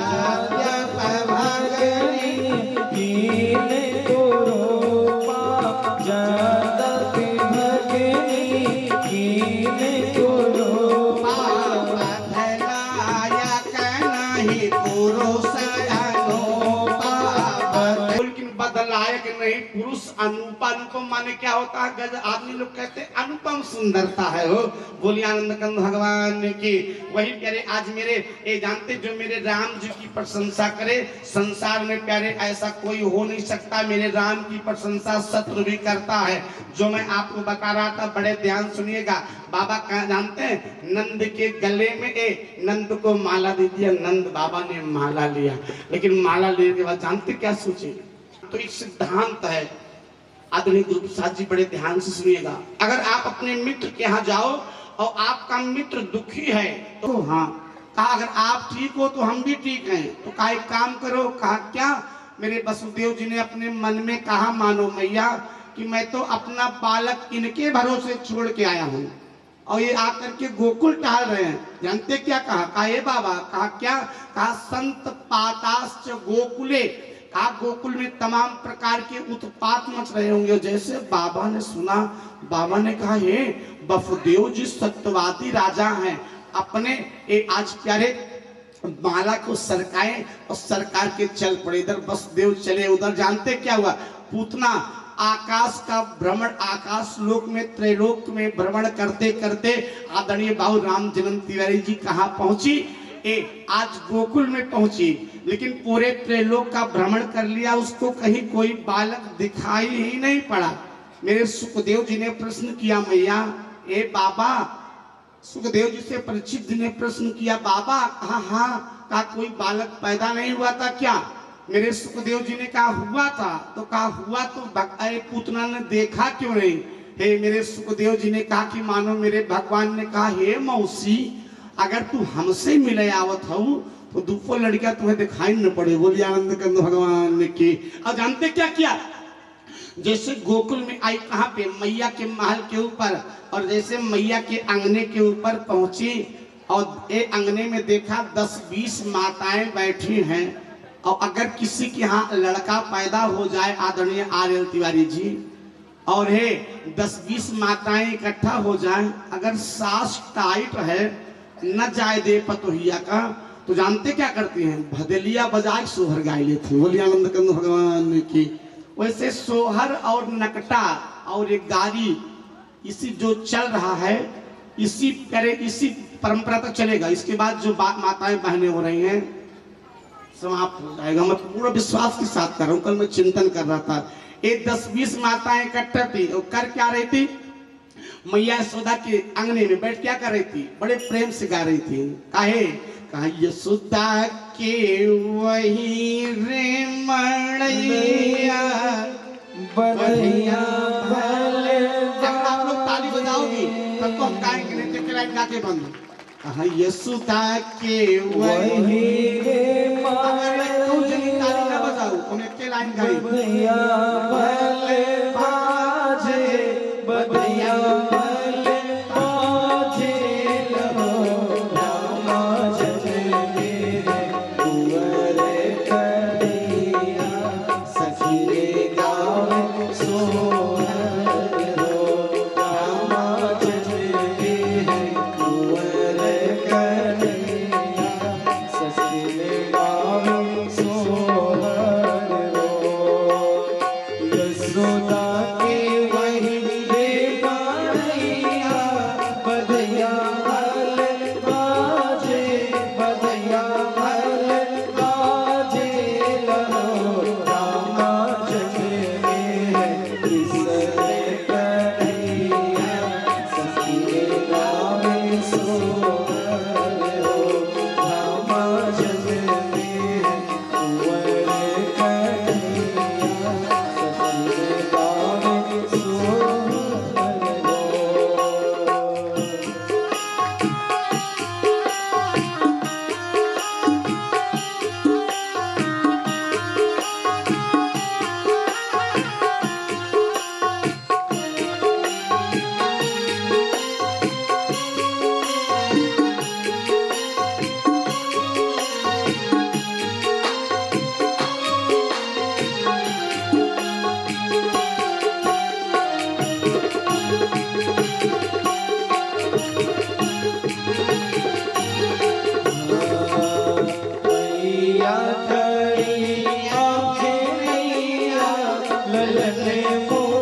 [SPEAKER 1] नहीं पुरुष अनुपम, अनुपम माने क्या होता है? गज आदमी लोग कहते हैं अनुपम सुंदरता है हो। बोलिए आनंद कंद भगवान की। वही प्यारे आज मेरे ये जानते जो मेरे राम जी की प्रशंसा करे, संसार में प्यारे ऐसा कोई हो नहीं सकता। मेरे राम की प्रशंसा शत्रु भी करता है। जो मैं आपको बता रहा था, बड़े ध्यान सुनिएगा। बाबा कहा जानते हैं, नंद के गले में नंद को माला दे दिया, नंद बाबा ने माला लिया। लेकिन माला लेने के बाद जानते क्या सोचे? तो एक सिद्धांत है, आदरणीय गुरु प्रसाद जी बड़े ध्यान से सुनिएगा। अगर आप अपने मित्र के यहाँ जाओ और आपका मित्र दुखी है तो हाँ कहा, अगर आप ठीक हो तो हम भी ठीक हैं। तो कहा एक काम करो। कहा क्या? मेरे वसुदेव जी ने अपने मन में कहा, मानो मैया कि मैं तो अपना बालक इनके भरोसे छोड़ के आया हूँ और ये आकर के गोकुल टहल रहे हैं। जानते क्या कहा? कहा ये बाबा। कहा क्या? कहा संत पाताश्च गोकुले। कहा गोकुल में तमाम प्रकार के उत्पात मच रहे होंगे। जैसे बाबा ने सुना, बाबा ने कहा हे वसुदेव जी सत्यवादी राजा हैं, अपने आज प्यारे माला को सरकाए और सरकार के चल पड़े। इधर वसुदेव चले, उधर जानते क्या हुआ? पूतना आकाश का भ्रमण, आकाश लोक में त्रैलोक में भ्रमण करते करते आदरणीय बाबू राम जन्म तिवारी जी कहाँ पहुंची? आज गोकुल में पहुंची। लेकिन पूरे त्रैलोक का भ्रमण कर लिया, उसको कहीं कोई बालक दिखाई ही नहीं पड़ा। मेरे सुखदेव जी ने प्रश्न किया, मैया ए बाबा। सुखदेव जी से परीक्षित जी ने प्रश्न किया, बाबा। हाँ हाँ। कहा कोई बालक पैदा नहीं हुआ था क्या? मेरे सुखदेव जी ने कहा हुआ था। तो कहा हुआ तो पूतना ने देखा क्यों नहीं? हे मेरे सुखदेव जी ने कहा कि मानो मेरे भगवान ने कहा, हे मौसी अगर तू हमसे मिले आवत हो तो दूसरा लड़का तुम्हें दिखाई न पड़े। बोलिए आनंद कंद भगवान की। और जानते क्या किया? जैसे गोकुल में आई, कहाँ पे? मैया के महल के ऊपर। और जैसे मैया के अंगने के ऊपर पहुंची और एक अंगने में देखा 10-20 माताएं बैठी हैं। और अगर किसी के यहाँ लड़का पैदा हो जाए, आदरणीय आर्यल तिवारी जी, और हे 10-20 माताएं इकट्ठा हो जाएं, अगर सास टाइट है न जाए दे पतोहिया का, तो जानते क्या करती हैं? भदलिया बजाए सोहर गाय लेती। बोलिए आनंद कंद भगवान की। वैसे सोहर और नकटा और एक गाड़ी, इसी जो चल रहा है, इसी करे इसी परंपरा तक चलेगा। इसके बाद जो माताएं बहनें हो रही हैं समाप्त हो जाएगा। मैं पूरा विश्वास के साथ कर रहा हूँ। कल मैं चिंतन कर रहा था, एक 10-20 माताएं इकट्ठा थी और कर क्या रही थी? मैया यशोदा के अंगने में बैठ क्या कर रही थी? बड़े प्रेम से गा रही थी। काहे? कहा यशोदा के वही रे मड़ैया बढ़िया भले। जब आप लोग ताली बजाओगी तब तो हम गाएंगे, नहीं तो लाइन गा के बंद। कहा यशोदा के वही रे मड़ैया, तू जनी ताली ना बजाओ, उन्हें के लाइन गाई। बढ़िया भले बाजे, बढ़िया
[SPEAKER 2] la la la मोर